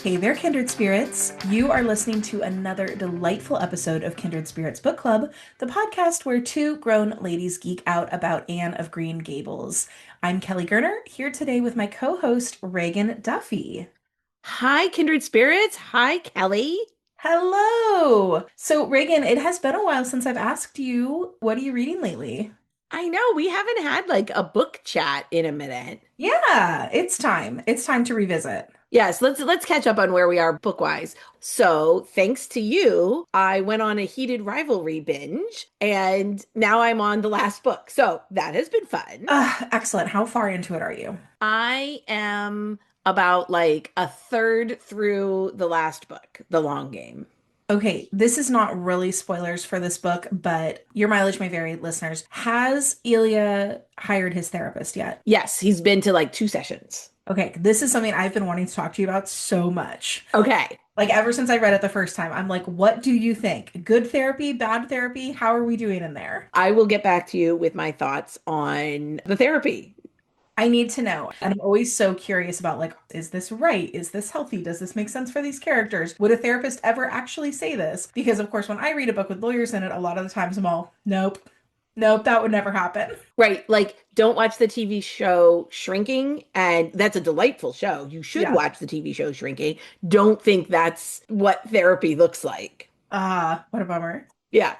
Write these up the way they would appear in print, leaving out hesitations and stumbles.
Hey there, Kindred Spirits. You are listening to another delightful episode of Kindred Spirits Book Club, the podcast where two grown ladies geek out about Anne of Green Gables. I'm Kelly Gerner, here today with my co-host, Reagan Duffy. Hi, kindred spirits. Hi, Kelly. Hello! So, Reagan, it has been a while since I've asked you, what are you reading lately? I know we haven't had like a book chat in a minute. Yeah, it's time. It's time to revisit. Yes, let's catch up on where we are book-wise. So, thanks to you, I went on a heated rivalry binge and now I'm on the last book. So, that has been fun. Excellent. How far into it are you? I am about like a third through the last book, The Long Game. Okay, this is not really spoilers for this book, but your mileage may vary, listeners. Has Elia hired his therapist yet? Yes, he's been to like two sessions. Okay, this is something I've been wanting to talk to you about so much. Okay. Like ever since I read it the first time, I'm like, what do you think? Good therapy, bad therapy? How are we doing in there? I will get back to you with my thoughts on the therapy. I need to know. And I'm always so curious about like, is this right? Is this healthy? Does this make sense for these characters? Would a therapist ever actually say this? Because of course, when I read a book with lawyers in it, a lot of the times I'm all, nope, nope, that would never happen. Right. Like, don't watch the TV show Shrinking. And that's a delightful show. You should Yeah. watch the TV show Shrinking. Don't think that's what therapy looks like. Ah, what a bummer. Yeah.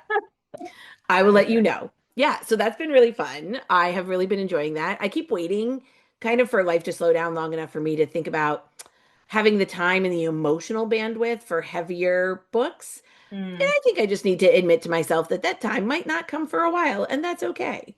I will let you Okay. know. Yeah. So that's been really fun. I have really been enjoying that. I keep waiting kind of for life to slow down long enough for me to think about having the time and the emotional bandwidth for heavier books. And Hmm. I think I just need to admit to myself that that time might not come for a while, and that's okay.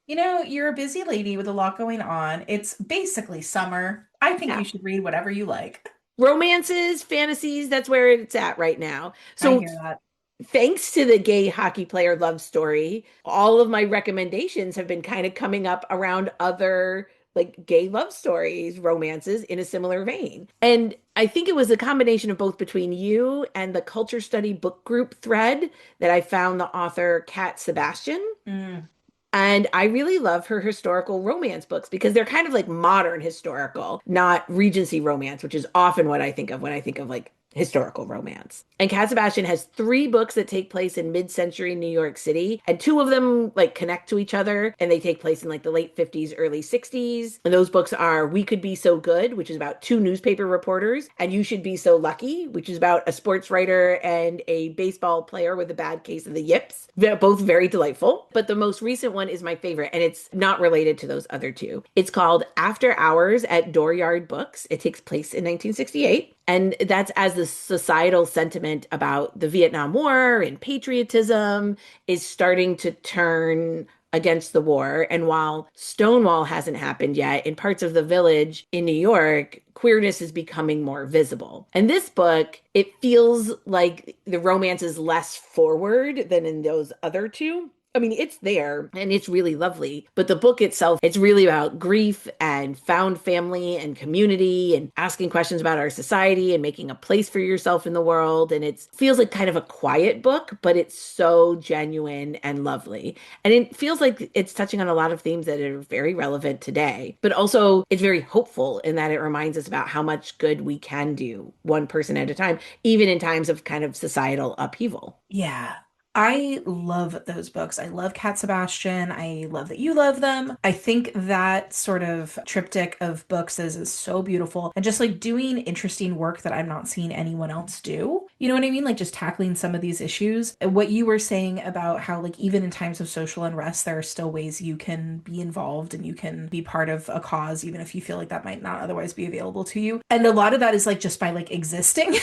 You know, you're a busy lady with a lot going on. It's basically summer. I think Yeah. you should read whatever you like. Romances, fantasies, that's where it's at right now. I So, hear that. thanks to the gay hockey player love story, all of my recommendations have been kind of coming up around other like gay love stories, romances in a similar vein. And I think it was a combination of both between you and the culture study book group thread that I found the author Kat Sebastian. Mm. And I really love her historical romance books because they're kind of like modern historical, not Regency romance, which is often what I think of when I think of like historical romance. And Cat Sebastian has three books that take place in mid-century New York City, and two of them like connect to each other, and they take place in like the late 50s, early 60s. And those books are We Could Be So Good, which is about two newspaper reporters, and You Should Be So Lucky, which is about a sports writer and a baseball player with a bad case of the yips. They're both very delightful. But the most recent one is my favorite, and it's not related to those other two. It's called After Hours at Dooryard Books. It takes place in 1968. And that's as the societal sentiment about the Vietnam War and patriotism is starting to turn against the war. And while Stonewall hasn't happened yet, in parts of the village in New York, queerness is becoming more visible. And this book, it feels like the romance is less forward than in those other two. I mean, it's there and it's really lovely, but the book itself, it's really about grief and found family and community and asking questions about our society and making a place for yourself in the world. And it feels like kind of a quiet book, but it's so genuine and lovely. And it feels like it's touching on a lot of themes that are very relevant today, but also it's very hopeful in that it reminds us about how much good we can do one person at a time, even in times of kind of societal upheaval. Yeah. I love those books. I love Cat Sebastian. I love that you love them. I think that sort of triptych of books is so beautiful and just like doing interesting work that I'm not seeing anyone else do. You know what I mean? Like just tackling some of these issues. And what you were saying about how like even in times of social unrest, there are still ways you can be involved and you can be part of a cause, even if you feel like that might not otherwise be available to you. And a lot of that is like just by like existing.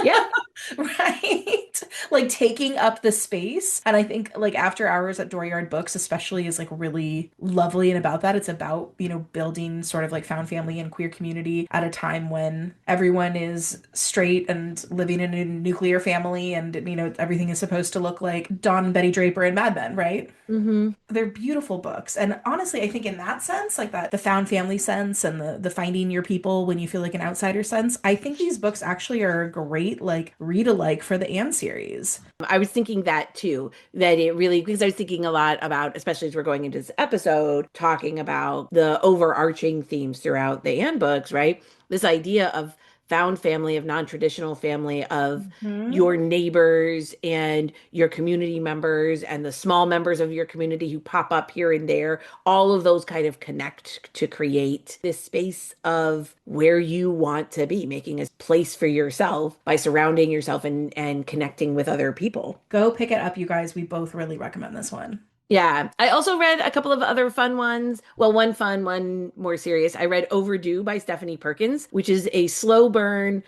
Yeah. Right? Like taking up the space. And I think like After Hours at Dooryard Books especially is like really lovely and about that. It's about, you know, building sort of like found family and queer community at a time when everyone is straight and living in a nuclear family and, you know, everything is supposed to look like Dawn and Betty Draper and Mad Men, right? Hmm. They're beautiful books. And honestly, I think in that sense, like that the found family sense and the finding your people when you feel like an outsider sense, I think these books actually are a great like read alike for the Anne series. ways. I was thinking that too, that it really, because I was thinking a lot about, especially as we're going into this episode, talking about the overarching themes throughout the Anne books, right? This idea of found family, of non-traditional family, of Hmm. your neighbors and your community members and the small members of your community who pop up here and there, all of those kind of connect to create this space of where you want to be, making a place for yourself by surrounding yourself and connecting with other people. Go pick it up, you guys. We both really recommend this one. Yeah, I also read a couple of other fun ones. Well, one fun, one more serious. I read Overdue by Stephanie Perkins, which is a slow burn,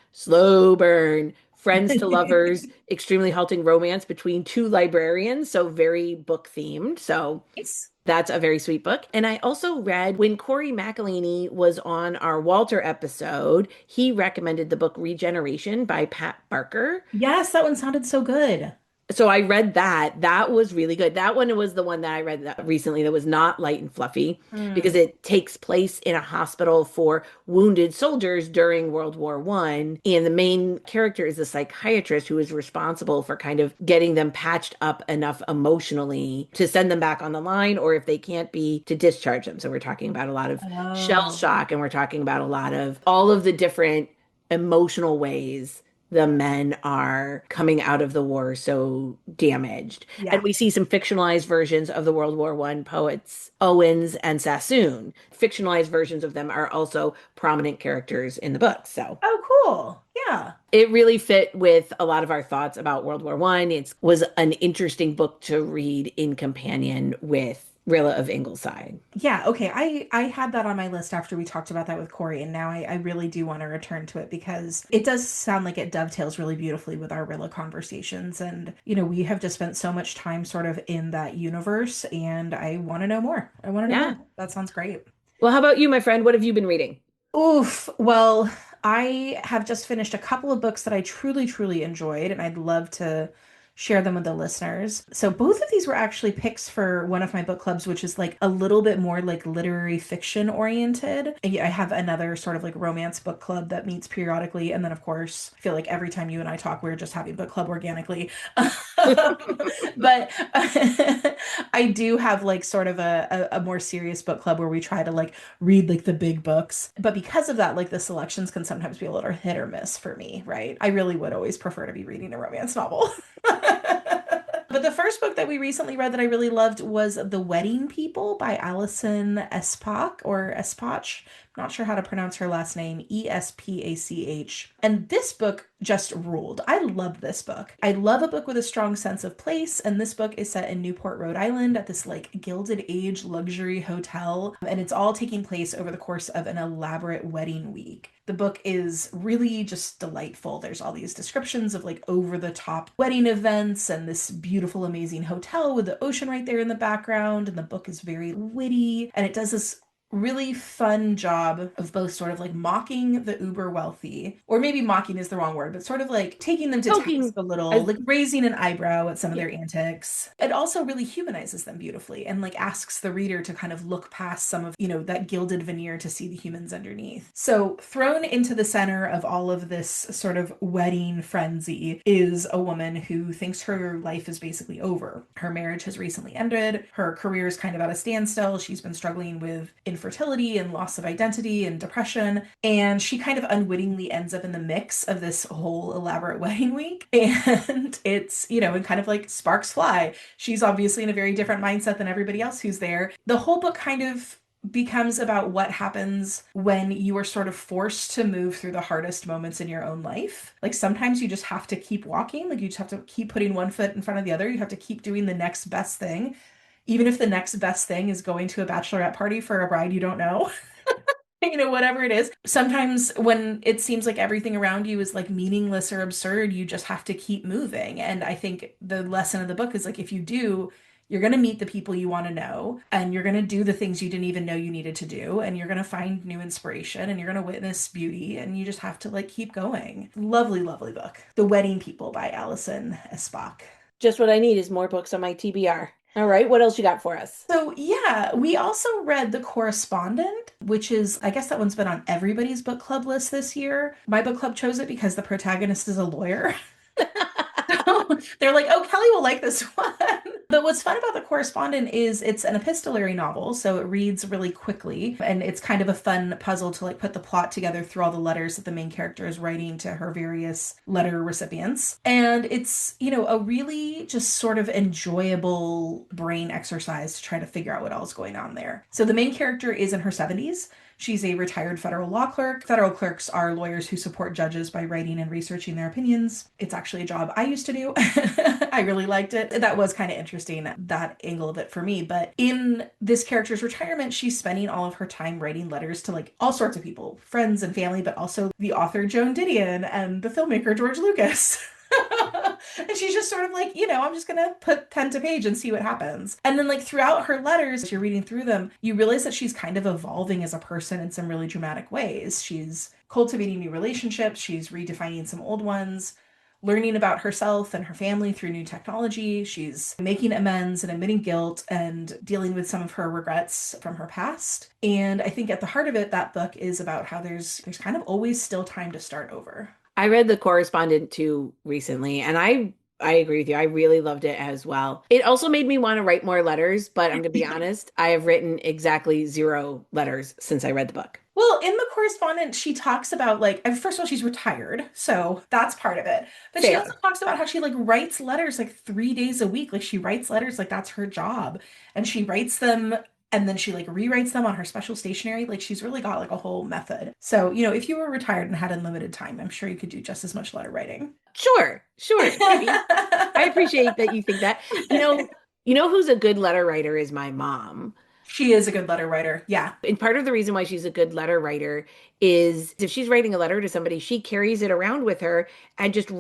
friends to lovers, extremely halting romance between two librarians. So very book themed. So Nice. that's a very sweet book. And I also read when Corey McElhaney was on our Walter episode, he recommended the book Regeneration by Pat Barker. Yes, that one sounded so good. So I read that. That was really good. That one was the one that I read that recently that was not light and fluffy because Mm. it takes place in a hospital for wounded soldiers during World War One. And the main character is a psychiatrist who is responsible for kind of getting them patched up enough emotionally to send them back on the line, or if they can't be, to discharge them. So we're talking about a lot of shell Oh, shock, and we're talking about a lot of all of the different emotional ways the men are coming out of the war so damaged. And yeah. we see some fictionalized versions of the World War One poets, Owens and Sassoon. Fictionalized versions of them are also prominent characters in the book. So Oh, cool. Yeah. it really fit with a lot of our thoughts about World War One. It was an interesting book to read in companion with Rilla of Ingleside. Yeah, okay. I had that on my list after we talked about that with Corey, and now I really do want to return to it because it does sound like it dovetails really beautifully with our Rilla conversations. And, we have just spent so much time sort of in that universe, and I want to know more. I want to know more. Yeah. That sounds great. Well, how about you, my friend? What have you been reading? Oof. Well, I have just finished a couple of books that I truly, truly enjoyed, and I'd love to share them with the listeners. So both of these were actually picks for one of my book clubs, which is like a little bit more like literary fiction oriented. I have another sort of like romance book club that meets periodically. And then, of course, I feel like every time you and I talk, we're just having book club organically. But I do have like sort of a more serious book club where we try to like read like the big books. But because of that, like the selections can sometimes be a little hit or miss for me, right? I really would always prefer to be reading a romance novel. But the first book that we recently read that I really loved was The Wedding People by Alison Espach or Espach. I'm not sure how to pronounce her last name, Espach. And this book just ruled. I love this book. I love a book with a strong sense of place, and this book is set in Newport, Rhode Island at this like Gilded Age luxury hotel, and it's all taking place over the course of an elaborate wedding week. The book is really just delightful. There's all these descriptions of like over the top wedding events and this beautiful, amazing hotel with the ocean right there in the background. And the book is very witty and it does this really fun job of both sort of like mocking the uber wealthy, or maybe mocking is the wrong word, but sort of like taking them to task Poking. a little, I, like raising an eyebrow at some of yeah. their antics. It also really humanizes them beautifully and like asks the reader to kind of look past some of, that gilded veneer to see the humans underneath. So, thrown into the center of all of this sort of wedding frenzy is a woman who thinks her life is basically over. Her marriage has recently ended, her career is kind of at a standstill. She's been struggling with infertility and loss of identity and depression. And she kind of unwittingly ends up in the mix of this whole elaborate wedding week. And it's, and kind of like sparks fly. She's obviously in a very different mindset than everybody else who's there. The whole book kind of becomes about what happens when you are sort of forced to move through the hardest moments in your own life. Like sometimes you just have to keep walking, like you just have to keep putting one foot in front of the other. You have to keep doing the next best thing, even if the next best thing is going to a bachelorette party for a bride you don't know. Whatever it is. Sometimes when it seems like everything around you is like meaningless or absurd, you just have to keep moving. And I think the lesson of the book is like, if you do, you're going to meet the people you want to know, and you're going to do the things you didn't even know you needed to do, and you're going to find new inspiration, and you're going to witness beauty, and you just have to like keep going. Lovely, lovely book. The Wedding People by Alison Espach. Just what I need is more books on my TBR. All right, what else you got for us? So, yeah, we also read The Correspondent, which is, I guess that one's been on everybody's book club list this year. My book club chose it because the protagonist is a lawyer. They're like, oh, Kelly will like this one. But what's fun about The Correspondent is it's an epistolary novel, so it reads really quickly, and it's kind of a fun puzzle to like put the plot together through all the letters that the main character is writing to her various letter recipients. And it's, a really just sort of enjoyable brain exercise to try to figure out what else is going on there. So the main character is in her 70s. She's a retired federal law clerk. Federal clerks are lawyers who support judges by writing and researching their opinions. It's actually a job I used to do. I really liked it. That was kind of interesting, that angle of it for me. But in this character's retirement, she's spending all of her time writing letters to like all sorts of people, friends and family, but also the author Joan Didion and the filmmaker George Lucas. And she's just sort of like, I'm just gonna put pen to page and see what happens. And then, like, throughout her letters, as you're reading through them, you realize that she's kind of evolving as a person in some really dramatic ways. She's cultivating new relationships, she's redefining some old ones, learning about herself and her family through new technology. She's making amends and admitting guilt and dealing with some of her regrets from her past. And I think at the heart of it, that book is about how there's kind of always still time to start over. I read The Correspondent too recently, and I agree with you. I really loved it as well. It also made me want to write more letters, but I'm going to be honest, I have written exactly 0 letters since I read the book. Well, in The Correspondent, she talks about like, first of all, she's retired, so that's part of it. But she also Fair. talks about how she like writes letters like 3 days a week. Like she writes letters like that's her job. And she writes them and then she like rewrites them on her special stationery. Like she's really got like a whole method. So, if you were retired and had unlimited time, I'm sure you could do just as much letter writing. Sure, sure, maybe. I appreciate that you think that. Who's a good letter writer is my mom. She is a good letter writer. Yeah. And part of the reason why she's a good letter writer is if she's writing a letter to somebody, she carries it around with her and just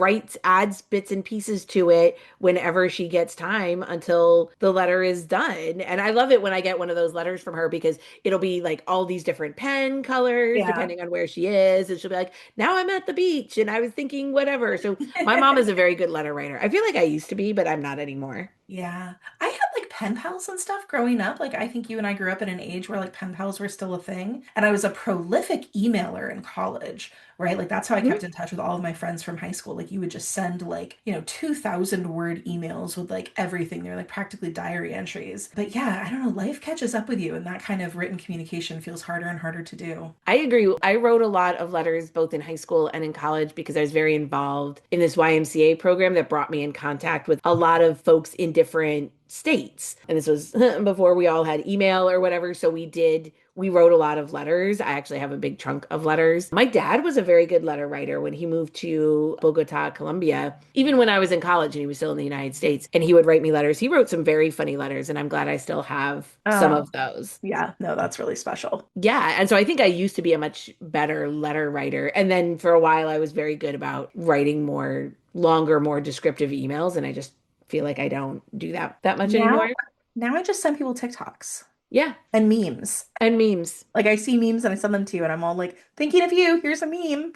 adds bits and pieces to it whenever she gets time until the letter is done. And I love it when I get one of those letters from her because it'll be like all these different pen colors Yeah. depending on where she is. And she'll be like, now I'm at the beach and I was thinking whatever. So my mom is a very good letter writer. I feel like I used to be, but I'm not anymore. Yeah. I had like pen pals and stuff growing up. Like I think you and I grew up in an age where like pen pals were still a thing. And I was a prolific emailer in college, right? Like that's how I kept Mhm. in touch with all of my friends from high school. Like you would just send like, 2000 word emails with like everything. They're like practically diary entries. But yeah, I don't know, life catches up with you and that kind of written communication feels harder and harder to do. I agree. I wrote a lot of letters both in high school and in college because I was very involved in this YMCA program that brought me in contact with a lot of folks in different states. And this was before we all had email or whatever. So we wrote a lot of letters. I actually have a big trunk of letters. My dad was a very good letter writer when he moved to Bogota, Colombia, even when I was in college and he was still in the United States, and he would write me letters. He wrote some very funny letters, and I'm glad I still have some Oh, of those. yeah, no, that's really special. Yeah, and so I think I used to be a much better letter writer. And then for a while I was very good about writing more longer, more descriptive emails, and I just feel like I don't do that much Now, anymore. now I just send people TikToks Yeah, and memes. and memes. Like I see memes and I send them to you and I'm all like, thinking of you, here's a meme.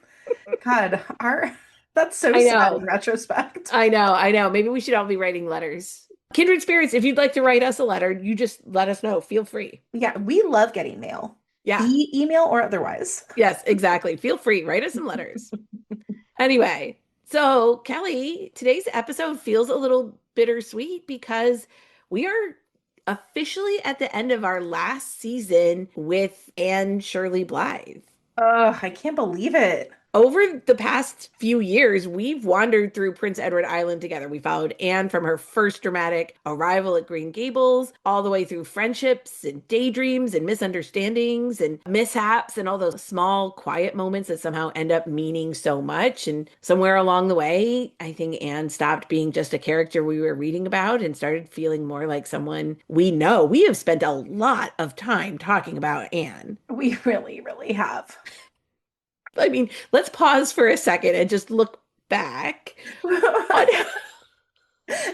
God, our that's so I sad in know. retrospect. I know. Maybe we should all be writing letters. Kindred spirits, if you'd like to write us a letter, you just let us know. Feel free. Yeah, we love getting mail. Yeah. Email or otherwise. Yes, exactly. Feel free. Write us some letters. Anyway, so Kelly, today's episode feels a little bittersweet because we are officially at the end of our last season with Anne Shirley Blythe. Ugh, I can't believe it. Over the past few years, we've wandered through Prince Edward Island together. We followed Anne from her first dramatic arrival at Green Gables, all the way through friendships and daydreams and misunderstandings and mishaps and all those small, quiet moments that somehow end up meaning so much. And somewhere along the way, I think Anne stopped being just a character we were reading about and started feeling more like someone we know. We have spent a lot of time talking about Anne. We really, really have. I mean, let's pause for a second and just look back on.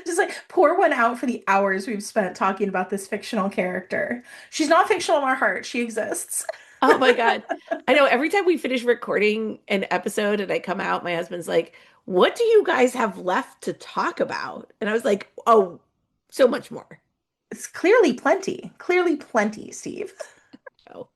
Just like pour one out for the hours we've spent talking about this fictional character. She's not fictional in our heart. She exists. Oh my God. I know every time we finish recording an episode and I come out, my husband's like, what do you guys have left to talk about? And I was like, oh, so much more. It's clearly plenty. Clearly plenty, Steve. know.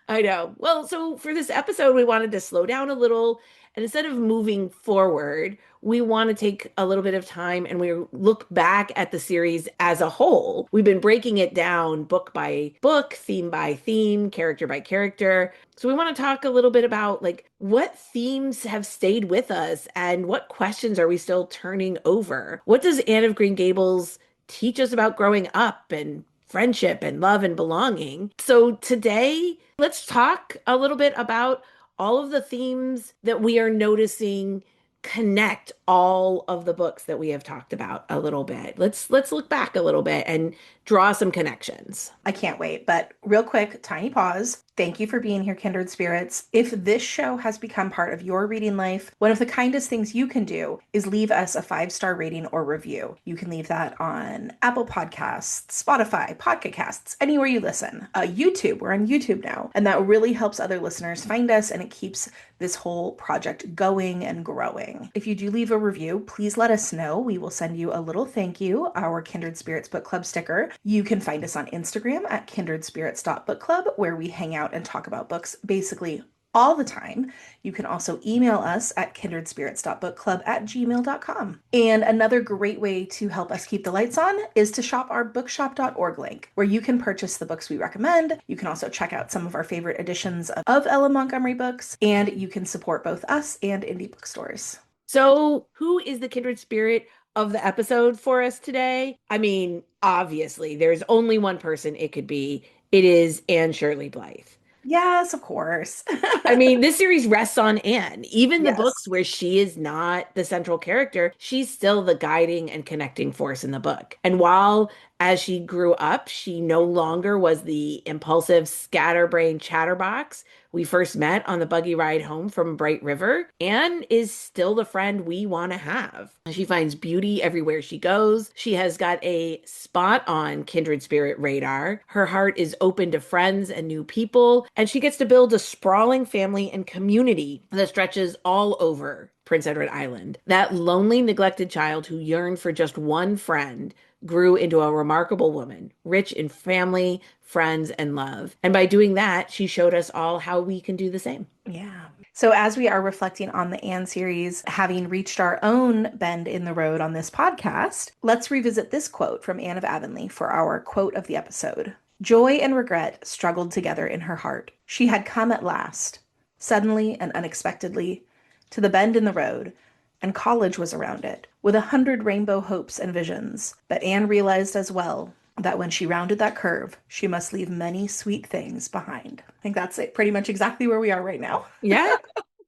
I know. Well, so for this episode, we wanted to slow down a little. And instead of moving forward, we want to take a little bit of time and we look back at the series as a whole. We've been breaking it down book by book, theme by theme, character by character. So we want to talk a little bit about like what themes have stayed with us and what questions are we still turning over? What does Anne of Green Gables teach us about growing up and friendship and love and belonging? So today, let's talk a little bit about all of the themes that we are noticing connect all of the books that we have talked about a little bit. Let's look back a little bit and draw some connections. I can't wait. But real quick, tiny pause. Thank you for being here, kindred spirits. If this show has become part of your reading life, one of the kindest things you can do is leave us a 5-star rating or review. You can leave that on Apple Podcasts, Spotify, Pocket Casts, anywhere you listen. YouTube, we're on YouTube now. And that really helps other listeners find us and it keeps this whole project going and growing. If you do leave a review, please let us know. We will send you a little thank you, our Kindred Spirits Book Club sticker. You can find us on Instagram at kindredspirits.bookclub, where we hang out and talk about books basically all the time. You can also email us at kindredspirits.bookclub@gmail.com. And another great way to help us keep the lights on is to shop our bookshop.org link, where you can purchase the books we recommend. You can also check out some of our favorite editions of Ella Montgomery books, and you can support both us and indie bookstores. So, who is the kindred spirit of the episode for us today? I mean, obviously, there's only one person it could be. It is Anne Shirley Blythe. Yes, of course. I mean, this series rests on Anne. Even the Yes. books where she is not the central character, she's still the guiding and connecting force in the book. And while as she grew up, she no longer was the impulsive, scatterbrained chatterbox we first met on the buggy ride home from Bright River, Anne is still the friend we want to have. She finds beauty everywhere she goes. She has got a spot on kindred spirit radar. Her heart is open to friends and new people, and she gets to build a sprawling family and community that stretches all over Prince Edward Island. That lonely, neglected child who yearned for just one friend grew into a remarkable woman, rich in family, friends, and love. And by doing that, she showed us all how we can do the same. Yeah. So, as we are reflecting on the Anne series, having reached our own bend in the road on this podcast, let's revisit this quote from Anne of Avonlea for our quote of the episode. Joy and regret struggled together in her heart. She had come at last, suddenly and unexpectedly, to the bend in the road, and college was around it, with 100 rainbow hopes and visions. But Anne realized as well that when she rounded that curve, she must leave many sweet things behind. I think that's it, pretty much exactly where we are right now. Yeah.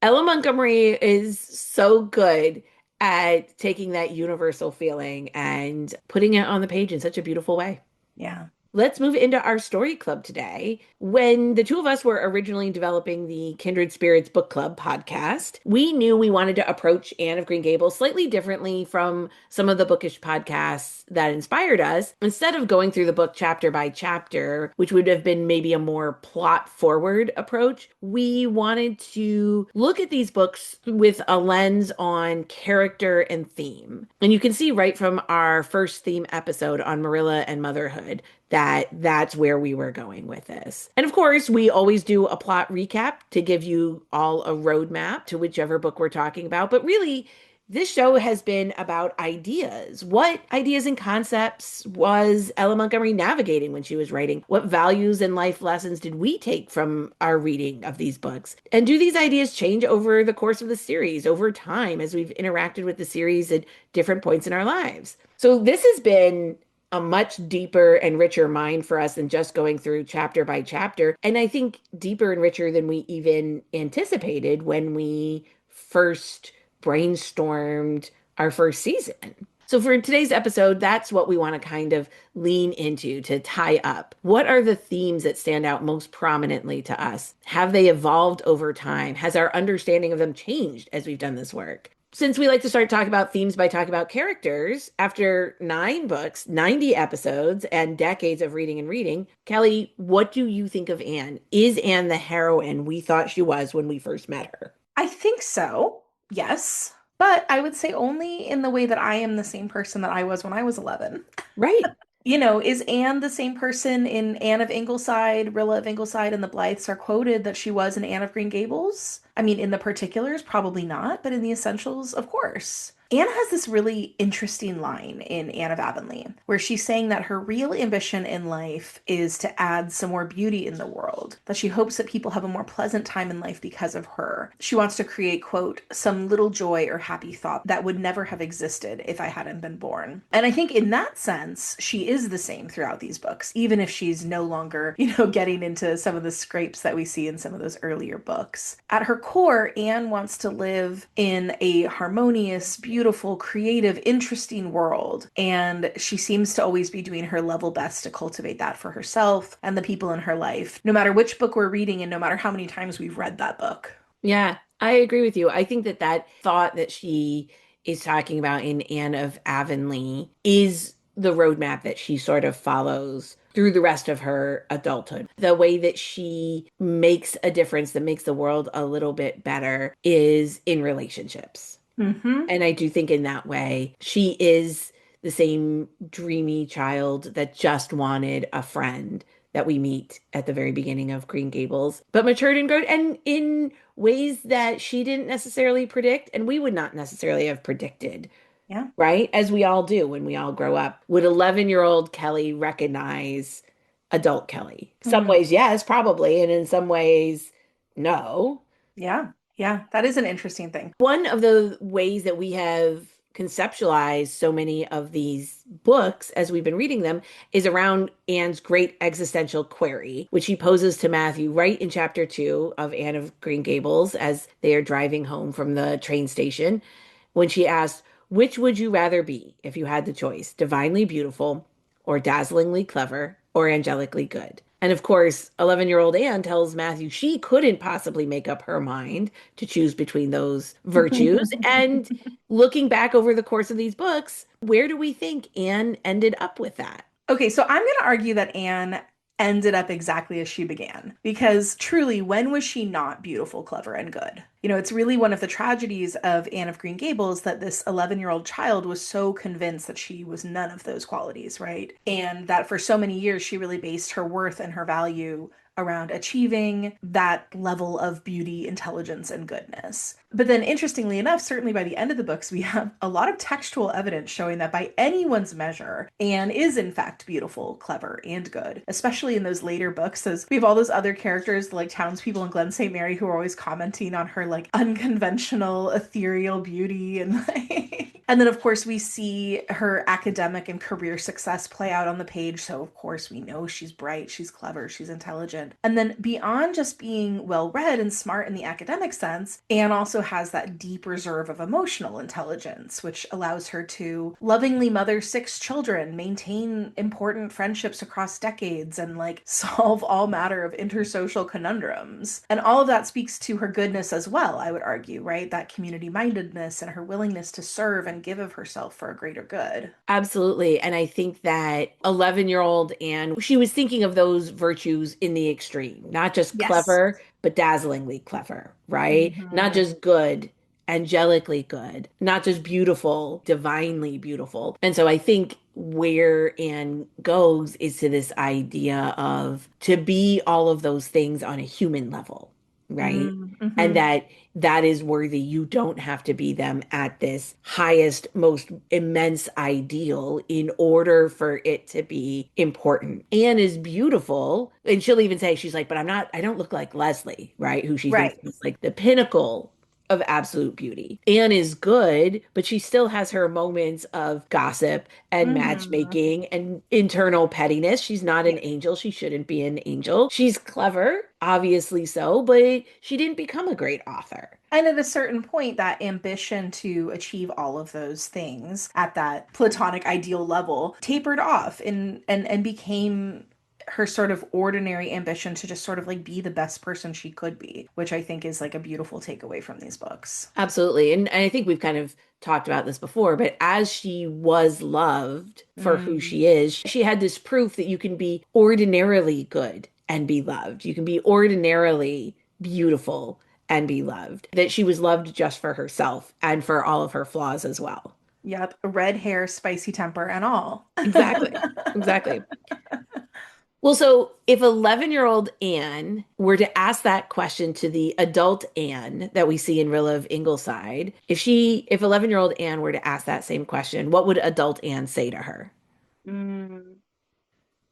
Ella Montgomery is so good at taking that universal feeling and putting it on the page in such a beautiful way. Yeah. Let's move into our story club today. When the two of us were originally developing the Kindred Spirits Book Club podcast, we knew we wanted to approach Anne of Green Gables slightly differently from some of the bookish podcasts that inspired us. Instead of going through the book chapter by chapter, which would have been maybe a more plot forward approach, we wanted to look at these books with a lens on character and theme. And you can see right from our first theme episode on Marilla and motherhood that's where we were going with this. And of course, we always do a plot recap to give you all a roadmap to whichever book we're talking about. But really, this show has been about ideas. What ideas and concepts was Ella Montgomery navigating when she was writing? What values and life lessons did we take from our reading of these books? And do these ideas change over the course of the series, over time, as we've interacted with the series at different points in our lives? So this has been a much deeper and richer mind for us than just going through chapter by chapter. And I think deeper and richer than we even anticipated when we first brainstormed our first season. So for today's episode, that's what we want to kind of lean into to tie up. What are the themes that stand out most prominently to us? Have they evolved over time? Has our understanding of them changed as we've done this work? Since we like to start talking about themes by talking about characters, after 9 books, 90 episodes, and decades of reading and reading, Kelly, what do you think of Anne? Is Anne the heroine we thought she was when we first met her? I think so. Yes. But I would say only in the way that I am the same person that I was when I was 11. Right. Is Anne the same person in Anne of Ingleside? Rilla of Ingleside and the Blythes are quoted that she was in Anne of Green Gables? I mean, in the particulars, probably not, but in the essentials, of course. Anne has this really interesting line in Anne of Avonlea where she's saying that her real ambition in life is to add some more beauty in the world, that she hopes that people have a more pleasant time in life because of her. She wants to create, quote, some little joy or happy thought that would never have existed if I hadn't been born. And I think in that sense, she is the same throughout these books, even if she's no longer, getting into some of the scrapes that we see in some of those earlier books. At her core, Anne wants to live in a harmonious, beautiful, creative, interesting world. And she seems to always be doing her level best to cultivate that for herself and the people in her life, no matter which book we're reading and no matter how many times we've read that book. Yeah, I agree with you. I think that that thought that she is talking about in Anne of Avonlea is the roadmap that she sort of follows through the rest of her adulthood. The way that she makes a difference that makes the world a little bit better is in relationships. Mm-hmm. And I do think in that way, she is the same dreamy child that just wanted a friend that we meet at the very beginning of Green Gables, but matured and grown and in ways that she didn't necessarily predict, and we would not necessarily have predicted, Yeah. right? As we all do when we all grow up. Would 11-year-old Kelly recognize adult Kelly? Some Mm. ways, yes, probably. And in some ways, no. Yeah. Yeah. That is an interesting thing. One of the ways that we have conceptualized so many of these books as we've been reading them is around Anne's great existential query, which she poses to Matthew right in chapter 2 of Anne of Green Gables as they are driving home from the train station, when she asks, which would you rather be if you had the choice, divinely beautiful or dazzlingly clever or angelically good? And of course, 11-year-old Anne tells Matthew she couldn't possibly make up her mind to choose between those virtues. And looking back over the course of these books, where do we think Anne ended up with that? Okay, so I'm going to argue that Anne ended up exactly as she began. Because truly, when was she not beautiful, clever, and good? It's really one of the tragedies of Anne of Green Gables that this 11-year-old child was so convinced that she was none of those qualities, right? And that for so many years, she really based her worth and her value around achieving that level of beauty, intelligence, and goodness. But then, interestingly enough, certainly by the end of the books, we have a lot of textual evidence showing that by anyone's measure, Anne is in fact beautiful, clever, and good, especially in those later books. As we have all those other characters, like townspeople in Glen St. Mary, who are always commenting on her like unconventional, ethereal beauty and like. And then, of course, we see her academic and career success play out on the page. So, of course, we know she's bright, she's clever, she's intelligent. And then, beyond just being well read and smart in the academic sense, Anne also has that deep reserve of emotional intelligence, which allows her to lovingly mother 6 children, maintain important friendships across decades, and like solve all matter of intersocial conundrums. And all of that speaks to her goodness as well, I would argue, right? That community mindedness and her willingness to serve and give of herself for a greater good. Absolutely. And I think that 11-year-old Anne, she was thinking of those virtues in the extreme, not just Yes. clever, but dazzlingly clever, right? Not Hmm. just good, angelically good, not just beautiful, divinely beautiful. And so I think where Anne goes is to this idea of to be all of those things on a human level, right? And Mm-hmm. that is worthy. You don't have to be them at this highest, most immense ideal in order for it to be important. Anne is beautiful. And she'll even say, she's like, but I don't look like Leslie, right? Who she thinks Right. is like the pinnacle of absolute beauty. Anne is good, but she still has her moments of gossip and Hmm. matchmaking and internal pettiness. She's not an angel. She shouldn't be an angel. She's clever, obviously so, but she didn't become a great author. And at a certain point, that ambition to achieve all of those things at that platonic ideal level tapered off and became her sort of ordinary ambition to just sort of like be the best person she could be, which I think is like a beautiful takeaway from these books. Absolutely. And I think we've kind of talked about this before, but as she was loved for who Mm, she is, she had this proof that you can be ordinarily good and be loved. You can be ordinarily beautiful and be loved, that she was loved just for herself and for all of her flaws as well. Yep. Red hair, spicy temper, and all. Exactly. Exactly. Well, so if 11-year-old Anne were to ask that question to the adult Anne that we see in Rilla of Ingleside, if 11-year-old Anne were to ask that same question, what would adult Anne say to her? Mm.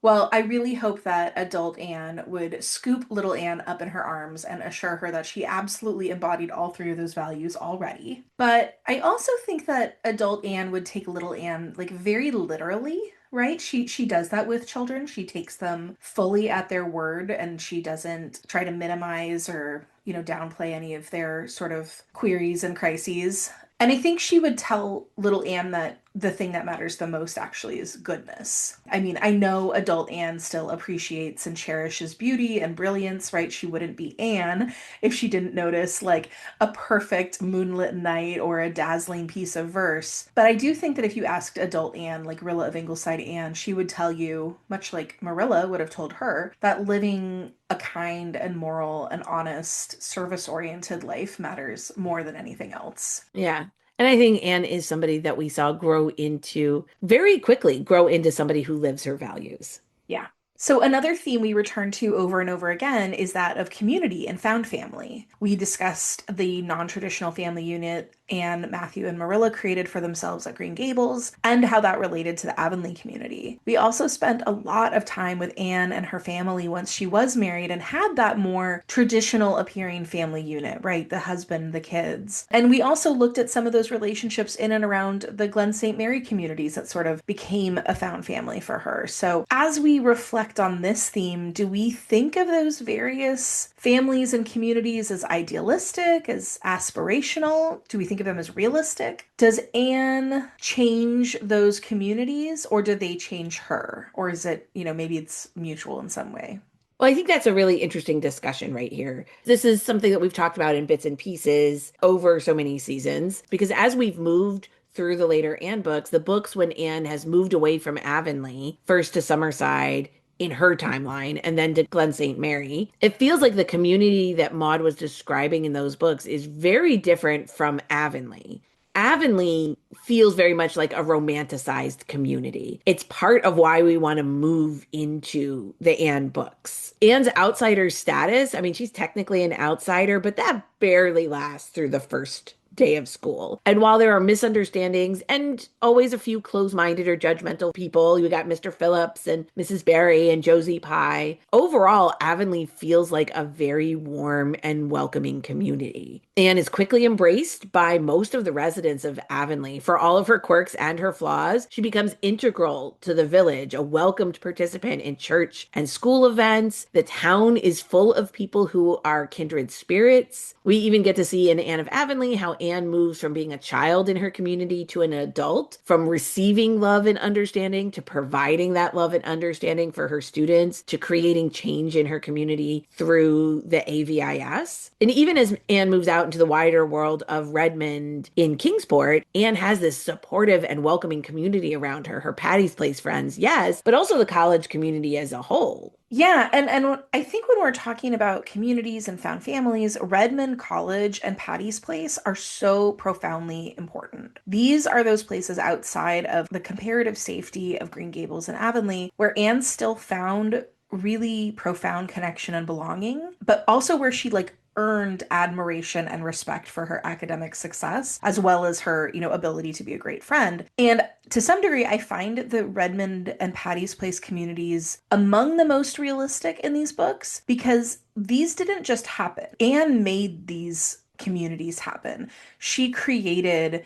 Well, I really hope that adult Anne would scoop little Anne up in her arms and assure her that she absolutely embodied all three of those values already. But I also think that adult Anne would take little Anne like very literally, right? She does that with children. She takes them fully at their word and she doesn't try to minimize or, downplay any of their sort of queries and crises. And I think she would tell little Anne that the thing that matters the most actually is goodness. I mean, I know adult Anne still appreciates and cherishes beauty and brilliance, right? She wouldn't be Anne if she didn't notice like a perfect moonlit night or a dazzling piece of verse. But I do think that if you asked adult Anne, like Rilla of Ingleside Anne, she would tell you, much like Marilla would have told her, that living a kind and moral and honest, service oriented life matters more than anything else. Yeah. And I think Anne is somebody that we saw grow into very quickly, grow into somebody who lives her values. Yeah. So, another theme we return to over and over again is that of community and found family. We discussed the non traditional family unit Anne, Matthew, and Marilla created for themselves at Green Gables and how that related to the Avonlea community. We also spent a lot of time with Anne and her family once she was married and had that more traditional appearing family unit, right? The husband, the kids. And we also looked at some of those relationships in and around the Glen St. Mary communities that sort of became a found family for her. So, as we reflect on this theme, do we think of those various families and communities as idealistic, as aspirational? Do we think of them as realistic? Does Anne change those communities or do they change her? Or is it, maybe it's mutual in some way? Well, I think that's a really interesting discussion right here. This is something that we've talked about in bits and pieces over so many seasons, because as we've moved through the later Anne books, the books when Anne has moved away from Avonlea, first to Summerside in her timeline, and then to Glen St. Mary, it feels like the community that Maud was describing in those books is very different from Avonlea. Avonlea feels very much like a romanticized community. It's part of why we want to move into the Anne books. Anne's outsider status, I mean, she's technically an outsider, but that barely lasts through the first day of school. And while there are misunderstandings and always a few close-minded or judgmental people, you got Mr. Phillips and Mrs. Barry and Josie Pye. Overall, Avonlea feels like a very warm and welcoming community. Anne is quickly embraced by most of the residents of Avonlea. For all of her quirks and her flaws, she becomes integral to the village, a welcomed participant in church and school events. The town is full of people who are kindred spirits. We even get to see in Anne of Avonlea how Anne moves from being a child in her community to an adult, from receiving love and understanding to providing that love and understanding for her students, to creating change in her community through the AVIS. And even as Anne moves out into the wider world of Redmond in Kingsport, Anne has this supportive and welcoming community around her, her Patty's Place friends, yes, but also the college community as a whole. Yeah, and I think when we're talking about communities and found families, Redmond College and Patty's Place are so profoundly important. These are those places outside of the comparative safety of Green Gables and Avonlea where Anne still found really profound connection and belonging, but also where she like earned admiration and respect for her academic success as well as her, ability to be a great friend. And to some degree, I find the Redmond and Patty's Place communities among the most realistic in these books because these didn't just happen. Anne made these communities happen. She created,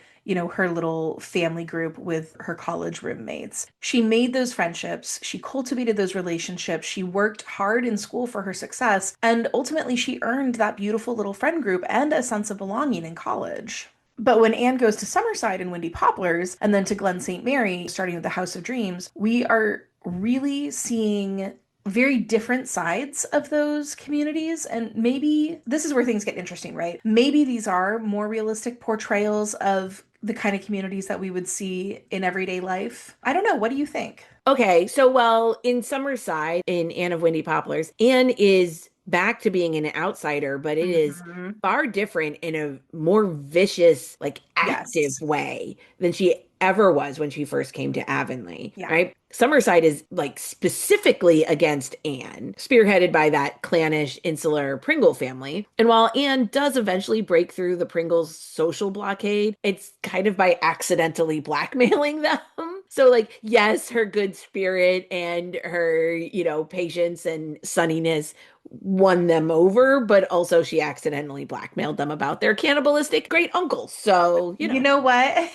her little family group with her college roommates. She made those friendships. She cultivated those relationships. She worked hard in school for her success. And ultimately, she earned that beautiful little friend group and a sense of belonging in college. But when Anne goes to Summerside and Windy Poplars, and then to Glen St. Mary, starting with the House of Dreams, we are really seeing very different sides of those communities. And maybe this is where things get interesting, right? Maybe these are more realistic portrayals of the kind of communities that we would see in everyday life. I don't know. What do you think? Okay, so well, in Summerside, in Anne of Windy Poplars, Anne is back to being an outsider, but it is Mhm. far different in a more vicious, like active Yes. way than she ever was when she first came to Avonlea, Yeah. right? Summerside is like specifically against Anne, spearheaded by that clannish, insular Pringle family. And while Anne does eventually break through the Pringles' social blockade, it's kind of by accidentally blackmailing them. So, like, yes, her good spirit and her, patience and sunniness won them over, but also she accidentally blackmailed them about their cannibalistic great uncles. So, You know what?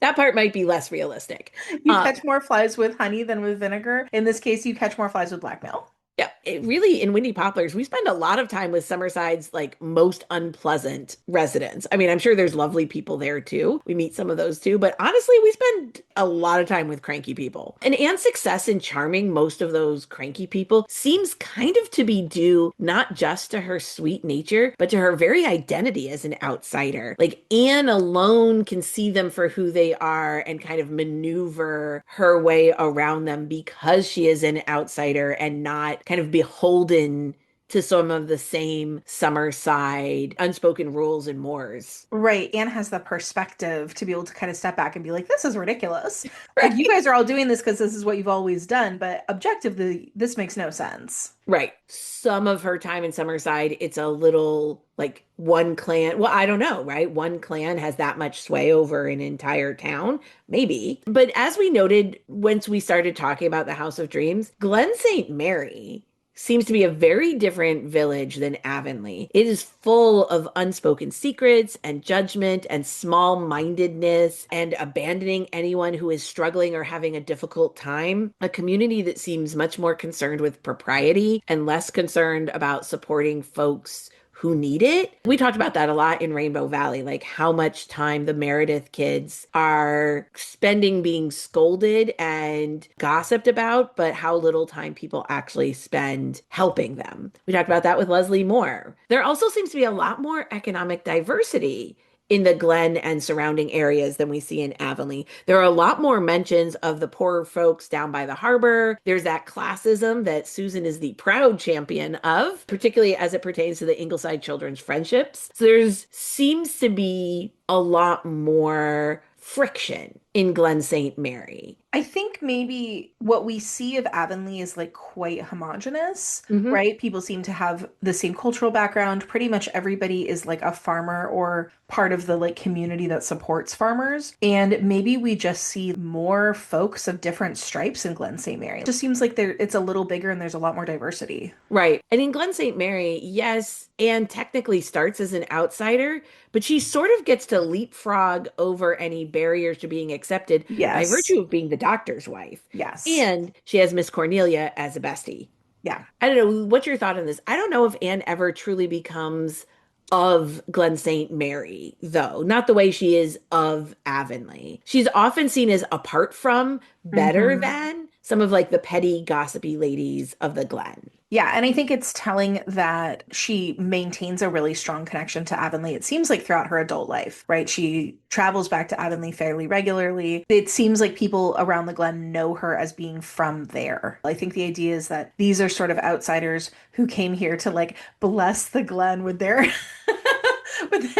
that part might be less realistic. You Uh, catch more flies with honey than with vinegar. In this case, you catch more flies with blackmail. Yeah, it really in Windy Poplars, we spend a lot of time with Summerside's like most unpleasant residents. I mean, I'm sure there's lovely people there too. We meet some of those too, but honestly, we spend a lot of time with cranky people. And Anne's success in charming most of those cranky people seems kind of to be due not just to her sweet nature, but to her very identity as an outsider. Like Anne alone can see them for who they are and kind of maneuver her way around them because she is an outsider and not kind of beholden to some of the same Summerside unspoken rules and mores. Right. Anne has the perspective to be able to kind of step back and be like, this is ridiculous. Like, you Right. guys are all doing this because this is what you've always done, but objectively, this makes no sense. Right. Some of her time in Summerside, it's a little like one clan. Well, I don't know, right? One clan has that much sway over an entire town, maybe. But as we noted, once we started talking about the House of Dreams, Glen St. Mary seems to be a very different village than Avonlea. It is full of unspoken secrets and judgment and small-mindedness and abandoning anyone who is struggling or having a difficult time. A community that seems much more concerned with propriety and less concerned about supporting folks who need it. We talked about that a lot in Rainbow Valley, like how much time the Meredith kids are spending being scolded and gossiped about, but how little time people actually spend helping them. We talked about that with Leslie Moore. There also seems to be a lot more economic diversity in the Glen and surrounding areas than we see in Avonlea. There are a lot more mentions of the poorer folks down by the harbor. There's that classism that Susan is the proud champion of, particularly as it pertains to the Ingleside children's friendships. So there's seems to be a lot more friction in Glen St. Mary. I think maybe what we see of Avonlea is like quite homogenous, Hmm. right? People seem to have the same cultural background. Pretty much everybody is like a farmer or part of the like community that supports farmers. And maybe we just see more folks of different stripes in Glen St. Mary. It just seems like it's a little bigger and there's a lot more diversity. Right. And in Glen St. Mary, yes, Anne technically starts as an outsider, but she sort of gets to leapfrog over any barriers to being accepted by Yes. virtue of being the doctor's wife. Yes. And she has Miss Cornelia as a bestie. Yeah. I don't know. What's your thought on this? I don't know if Anne ever truly becomes of Glen St. Mary, though, not the way she is of Avonlea. She's often seen as apart from, better Mhm. than some of like the petty, gossipy ladies of the Glen. Yeah, and I think it's telling that she maintains a really strong connection to Avonlea. It seems like throughout her adult life, right? She travels back to Avonlea fairly regularly. It seems like people around the Glen know her as being from there. I think the idea is that these are sort of outsiders who came here to like bless the Glen with their with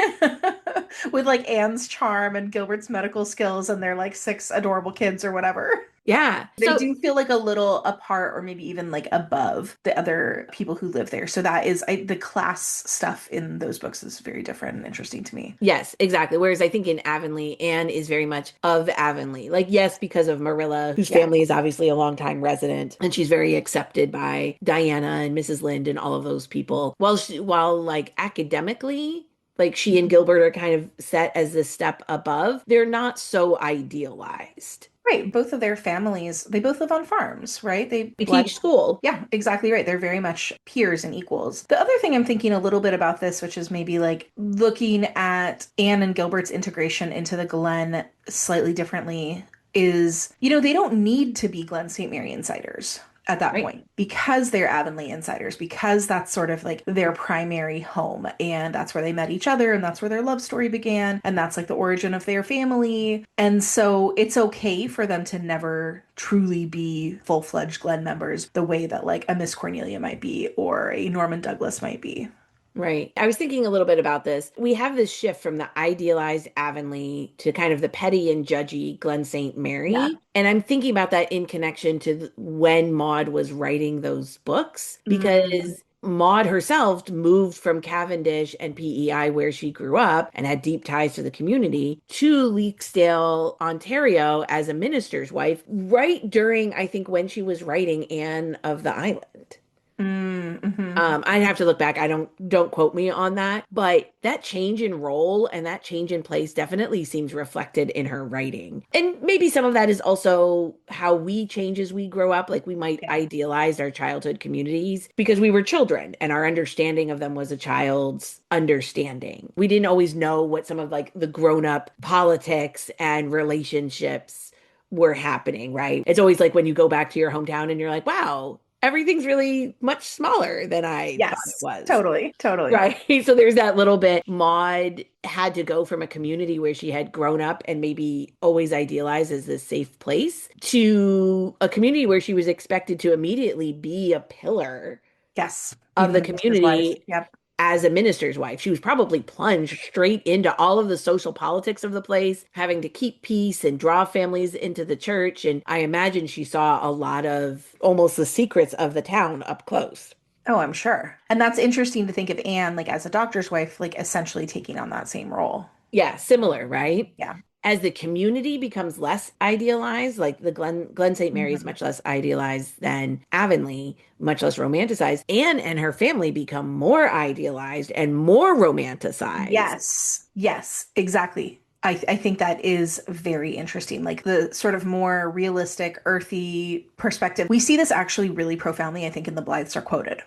with like Anne's charm and Gilbert's medical skills and their like six adorable kids or whatever. Yeah. They So, do feel like a little apart or maybe even like above the other people who live there. So that is the class stuff in those books is very different and interesting to me. yes, exactly. Whereas I think in Avonlea, Anne is very much of Avonlea. Like, yes, because of Marilla, whose Yeah. family is obviously a longtime resident, and she's very accepted by Diana and Mrs. Lynde and all of those people. While like academically, like she and Gilbert are kind of set as this step above, they're not so idealized. Right. Both of their families, they both live on farms, right? They They blood. teach school. Yeah, exactly right. They're very much peers and equals. The other thing I'm thinking a little bit about this, which is maybe like looking at Anne and Gilbert's integration into the Glen slightly differently, is, they don't need to be Glen St. Mary insiders at that Right. point because they're Avonlea insiders, because that's sort of like their primary home. And that's where they met each other, and that's where their love story began. And that's like the origin of their family. And so it's okay for them to never truly be full-fledged Glen members the way that like a Miss Cornelia might be or a Norman Douglas might be. Right. I was thinking a little bit about this. We have this shift from the idealized Avonlea to kind of the petty and judgy Glen St. Yeah. Mary. And I'm thinking about that in connection to when Maud was writing those books, Mm, because Maud herself moved from Cavendish and PEI, where she grew up and had deep ties to the community, to Leaksdale, Ontario as a minister's wife, right during, I think, when she was writing Anne of the Island. mhm. I'd have to look back. I don't quote me on that, but that change in role and that change in place definitely seems reflected in her writing. And maybe some of that is also how we change as we grow up. Like we might Yeah. idealize our childhood communities because we were children and our understanding of them was a child's understanding. We didn't always know what some of like the grown-up politics and relationships were happening, right? It's always like when you go back to your hometown and you're like, wow, everything's really much smaller than I thought it Yes, was. totally, totally. Right. So there's that little bit. Maud had to go from a community where she had grown up and maybe always idealized as this safe place to a community where she was expected to immediately be a pillar Yes, be of the the minister's wife. community Yep. as a minister's wife. She was probably plunged straight into all of the social politics of the place, having to keep peace and draw families into the church. And I imagine she saw a lot of almost the secrets of the town up close. Oh, I'm sure. And that's interesting to think of Anne, like as a doctor's wife, like essentially taking on that same role. Yeah, similar, right? Yeah. As the community becomes less idealized, like the Glen St. Mary is Mhm. much less idealized than Avonlea, much less romanticized. Anne and her family become more idealized and more romanticized. Yes. Yes, exactly. I think that is very interesting. Like the sort of more realistic, earthy perspective. We see this actually really profoundly, I think, in the Blythes are quoted.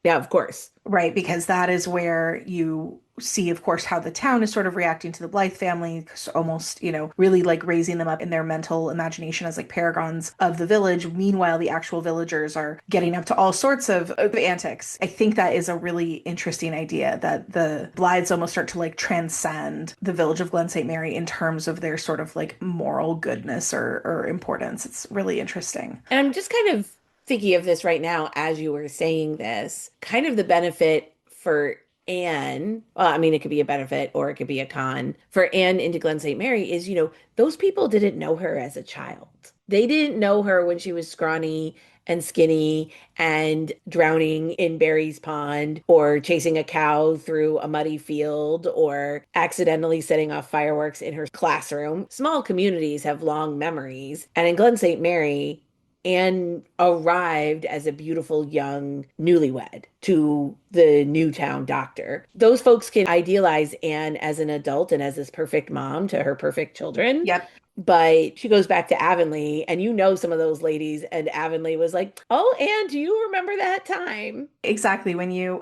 Yeah, of course. Right, because that is where you see, of course, how the town is sort of reacting to the Blythe family, almost, really like raising them up in their mental imagination as like paragons of the village. Meanwhile, the actual villagers are getting up to all sorts of antics. I think that is a really interesting idea that the Blythes almost start to like transcend the village of Glen St. Mary in terms of their sort of like moral goodness or importance. It's really interesting. And I'm just kind of thinking of this right now as you were saying this, kind of the benefit for Anne. Well, I mean, it could be a benefit or it could be a con for Anne into Glen St. Mary is, those people didn't know her as a child. They didn't know her when she was scrawny and skinny and drowning in Barry's Pond or chasing a cow through a muddy field or accidentally setting off fireworks in her classroom. Small communities have long memories. And in Glen St. Mary, Anne arrived as a beautiful young newlywed to the Newtown doctor. Those folks can idealize Anne as an adult and as this perfect mom to her perfect children. Yep. But she goes back to Avonlea, and some of those ladies, and Avonlea was like, "Oh, Anne, do you remember that time Exactly. When you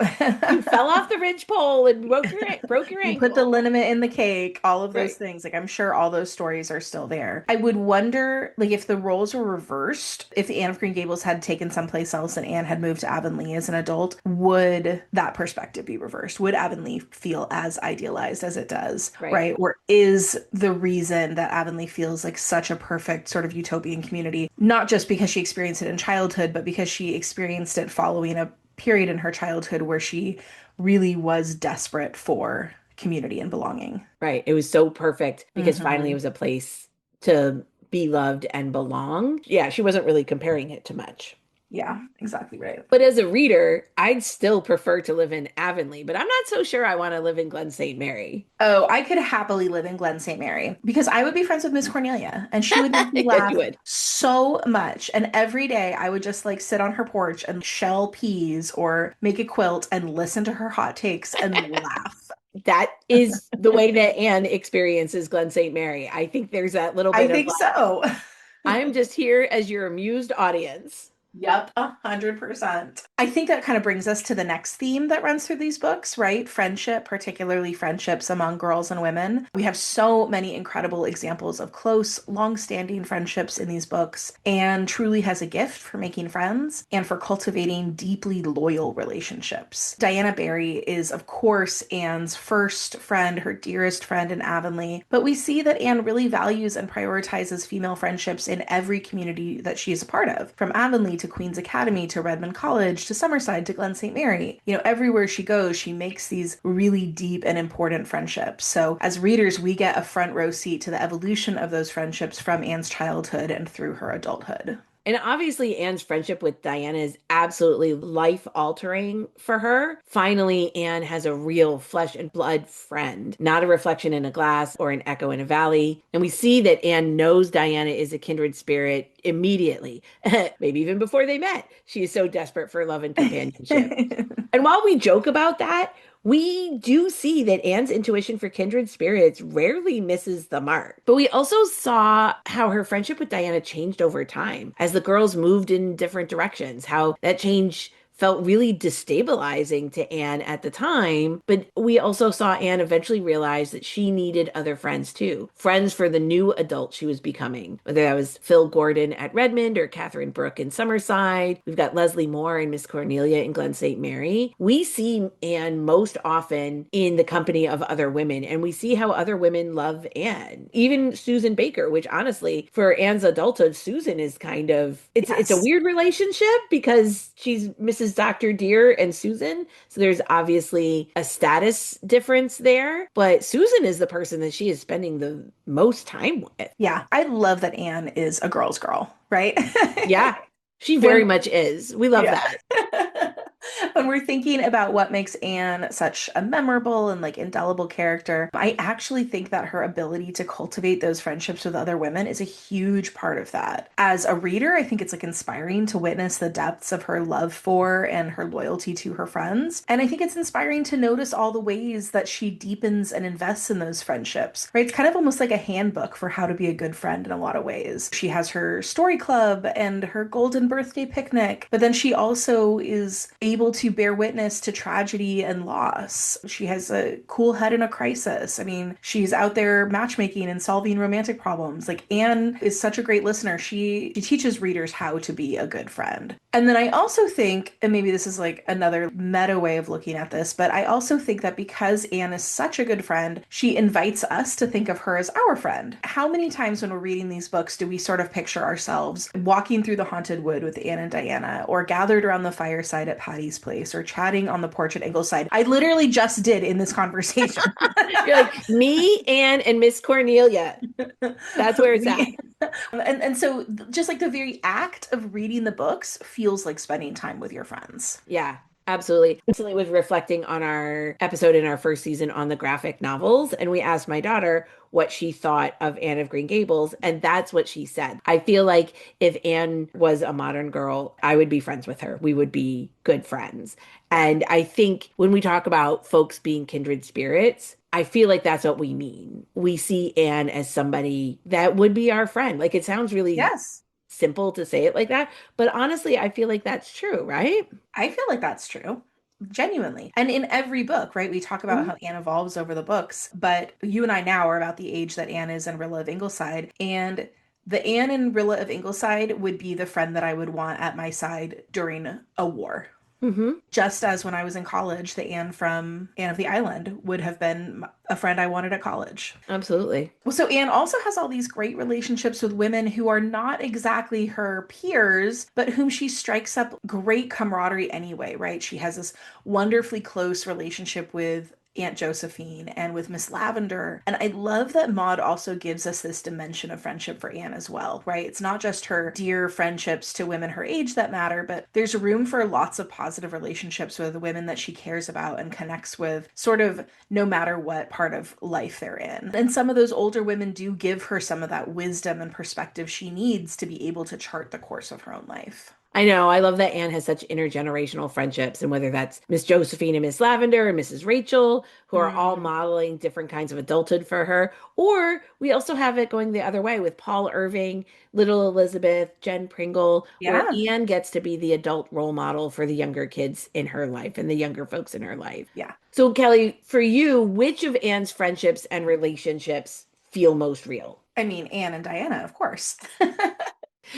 you fell off the ridgepole and broke your you put the ankle?" liniment in the cake, all of those Right. things. Like I'm sure all those stories are still there. I would wonder, like, if the roles were reversed, if the Anne of Green Gables had taken someplace else and Anne had moved to Avonlea as an adult, would that perspective be reversed? Would Avonlea feel as idealized as it does, Right. right? Or is the reason that Avonlea feels like such a perfect sort of utopian community, not just because she experienced it in childhood, but because she experienced it following a period in her childhood where she really was desperate for community and belonging. Right. It was so perfect because finally it Hmm. was a place to be loved and belong. Yeah, she wasn't really comparing it to much. Yeah, exactly right. But as a reader, I'd still prefer to live in Avonlea, but I'm not so sure I want to live in Glen St. Mary. Oh, I could happily live in Glen St. Mary because I would be friends with Miss Cornelia and she would make me Yeah, you laugh would. so much. And every day I would just like sit on her porch and shell peas or make a quilt and listen to her hot takes and laugh. That is the way that Anne experiences Glen St. Mary. I think there's that little I bit of think like, so. I'm just here as your amused audience. Yep, 100%. I think that kind of brings us to the next theme that runs through these books, right? Friendship, particularly friendships among girls and women. We have so many incredible examples of close, long-standing friendships in these books, and truly has a gift for making friends and for cultivating deeply loyal relationships. Diana Barry is, of course, Anne's first friend, her dearest friend in Avonlea, but we see that Anne really values and prioritizes female friendships in every community that she is a part of, from Avonlea to Queen's Academy, to Redmond College, to Summerside, to Glen St. Mary. Everywhere she goes, she makes these really deep and important friendships. So as readers, we get a front row seat to the evolution of those friendships from Anne's childhood and through her adulthood. And obviously, Anne's friendship with Diana is absolutely life altering for her. Finally, Anne has a real flesh and blood friend, not a reflection in a glass or an echo in a valley. And we see that Anne knows Diana is a kindred spirit immediately, maybe even before they met. She is so desperate for love and companionship. And while we joke about that, we do see that Anne's intuition for kindred spirits rarely misses the mark. But we also saw how her friendship with Diana changed over time as the girls moved in different directions, how that change felt really destabilizing to Anne at the time. But we also saw Anne eventually realize that she needed other friends too, friends for the new adult she was becoming, whether that was Phil Gordon at Redmond or Catherine Brooke in Summerside. We've got Leslie Moore and Miss Cornelia in Glen St. Mary. We see Anne most often in the company of other women, and we see how other women love Anne. Even Susan Baker, which honestly, for Anne's adulthood, Susan is kind of it's a Yes. weird relationship because she's Mrs. Dr. Dear and Susan. So there's obviously a status difference there. But Susan is the person that she is spending the most time with. Yeah, I love that Anne is a girl's girl, right? Yeah, she very When much is. We love Yeah. that. When we're thinking about what makes Anne such a memorable and like indelible character, I actually think that her ability to cultivate those friendships with other women is a huge part of that. As a reader, I think it's like inspiring to witness the depths of her love for and her loyalty to her friends. And I think it's inspiring to notice all the ways that she deepens and invests in those friendships, right? It's kind of almost like a handbook for how to be a good friend in a lot of ways. She has her story club and her golden birthday picnic, but then she also is able to bear witness to tragedy and loss. She has a cool head in a crisis. I mean, she's out there matchmaking and solving romantic problems. Like Anne is such a great listener. She teaches readers how to be a good friend. And then I also think, and maybe this is like another meta way of looking at this, but I also think that because Anne is such a good friend, she invites us to think of her as our friend. How many times when we're reading these books do we sort of picture ourselves walking through the haunted wood with Anne and Diana, or gathered around the fireside at Patty's place, or chatting on the porch at Ingleside? I literally just did in this conversation. You're like, me, Anne, and Miss Cornelia. That's where it's at. we and so just like the very act of reading the books feels like spending time with your friends. Yeah, absolutely. Recently was reflecting on our episode in our first season on the graphic novels, and we asked my daughter what she thought of Anne of Green Gables, and that's what she said. I feel like if Anne was a modern girl, I would be friends with her. We would be good friends. Yeah. And I think when we talk about folks being kindred spirits, I feel like that's what we mean. We see Anne as somebody that would be our friend. Like it sounds really Yes. simple to say it like that, but honestly, I feel like that's true, right? I feel like that's true. Genuinely. And in every book, right, we talk about Mhm. how Anne evolves over the books, but you and I now are about the age that Anne is in Rilla of Ingleside. And the Anne in Rilla of Ingleside would be the friend that I would want at my side during a war. Mhm. Just as when I was in college, the Anne from Anne of the Island would have been a friend I wanted at college. Absolutely. Well, so Anne also has all these great relationships with women who are not exactly her peers, but whom she strikes up great camaraderie anyway, right? She has this wonderfully close relationship with Aunt Josephine and with Miss Lavender. And I love that Maud also gives us this dimension of friendship for Anne as well, right? It's not just her dear friendships to women her age that matter, but there's room for lots of positive relationships with the women that she cares about and connects with, sort of no matter what part of life they're in. And some of those older women do give her some of that wisdom and perspective she needs to be able to chart the course of her own life. I know. I love that Anne has such intergenerational friendships, and whether that's Miss Josephine and Miss Lavender and Mrs. Rachel, who are all Mm, modeling different kinds of adulthood for her, or we also have it going the other way with Paul Irving, Little Elizabeth, Jen Pringle, where yeah, Anne gets to be the adult role model for the younger kids in her life and the younger folks in her life. yeah. So, Kelly, for you, which of Anne's friendships and relationships feel most real? I mean, Anne and Diana, of course.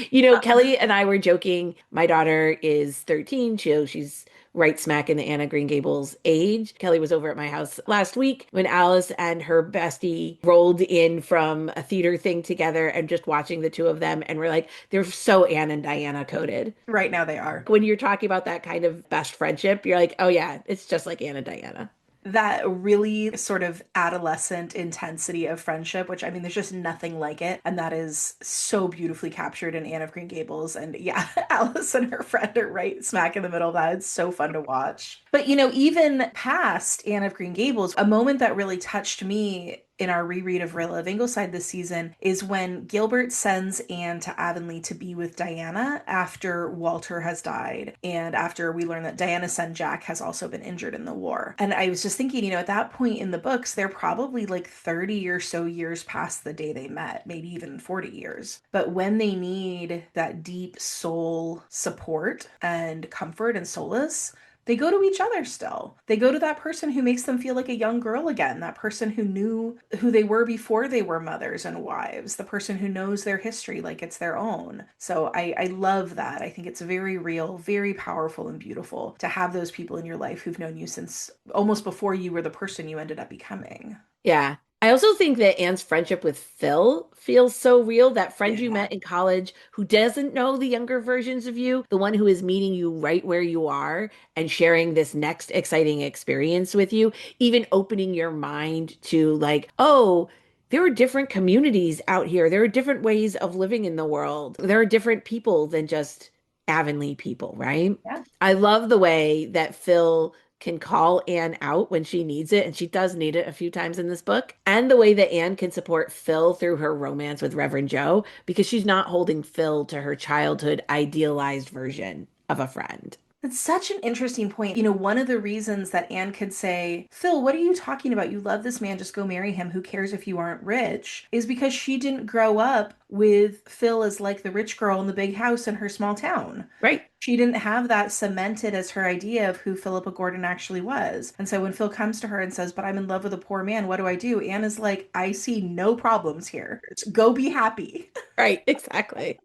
You know, Kelly and I were joking. My daughter is 13. She's right smack in the Anna Green Gables age. Kelly was over at my house last week when Alice and her bestie rolled in from a theater thing together and just watching the two of them. And we're like, they're so Anne and Diana coded. Right now they are. When you're talking about that kind of best friendship, you're like, oh yeah, it's just like Anne and Diana. That really sort of adolescent intensity of friendship, which I mean, there's just nothing like it. And that is so beautifully captured in Anne of Green Gables. And yeah, Alice and her friend are right smack in the middle of that. It's so fun to watch. But even past Anne of Green Gables, a moment that really touched me in our reread of Rilla of Ingleside this season is when Gilbert sends Anne to Avonlea to be with Diana after Walter has died and after we learn that Diana's son Jack has also been injured in the war. And I was just thinking, at that point in the books, they're probably like 30 or so years past the day they met, maybe even 40 years. But when they need that deep soul support and comfort and solace, they go to each other still. They go to that person who makes them feel like a young girl again, that person who knew who they were before they were mothers and wives, the person who knows their history like it's their own. So I love that. I think it's very real, very powerful, and beautiful to have those people in your life who've known you since almost before you were the person you ended up becoming. Yeah. I also think that Anne's friendship with Phil feels so real. That friend you Yeah. met in college who doesn't know the younger versions of you, the one who is meeting you right where you are and sharing this next exciting experience with you, even opening your mind to like, oh, there are different communities out here. There are different ways of living in the world. There are different people than just Avonlea people, right? Yeah. I love the way that Phil can call Anne out when she needs it, and she does need it a few times in this book, and the way that Anne can support Phil through her romance with Reverend Joe, because she's not holding Phil to her childhood idealized version of a friend. It's such an interesting point. One of the reasons that Anne could say, Phil, what are you talking about? You love this man, just go marry him. Who cares if you aren't rich? Is because she didn't grow up with Phil as like the rich girl in the big house in her small town. Right, She didn't have that cemented as her idea of who Philippa Gordon actually was. And so when Phil comes to her and says, but I'm in love with a poor man, what do I do? Anne is like, I see no problems here. Go be happy. right, exactly.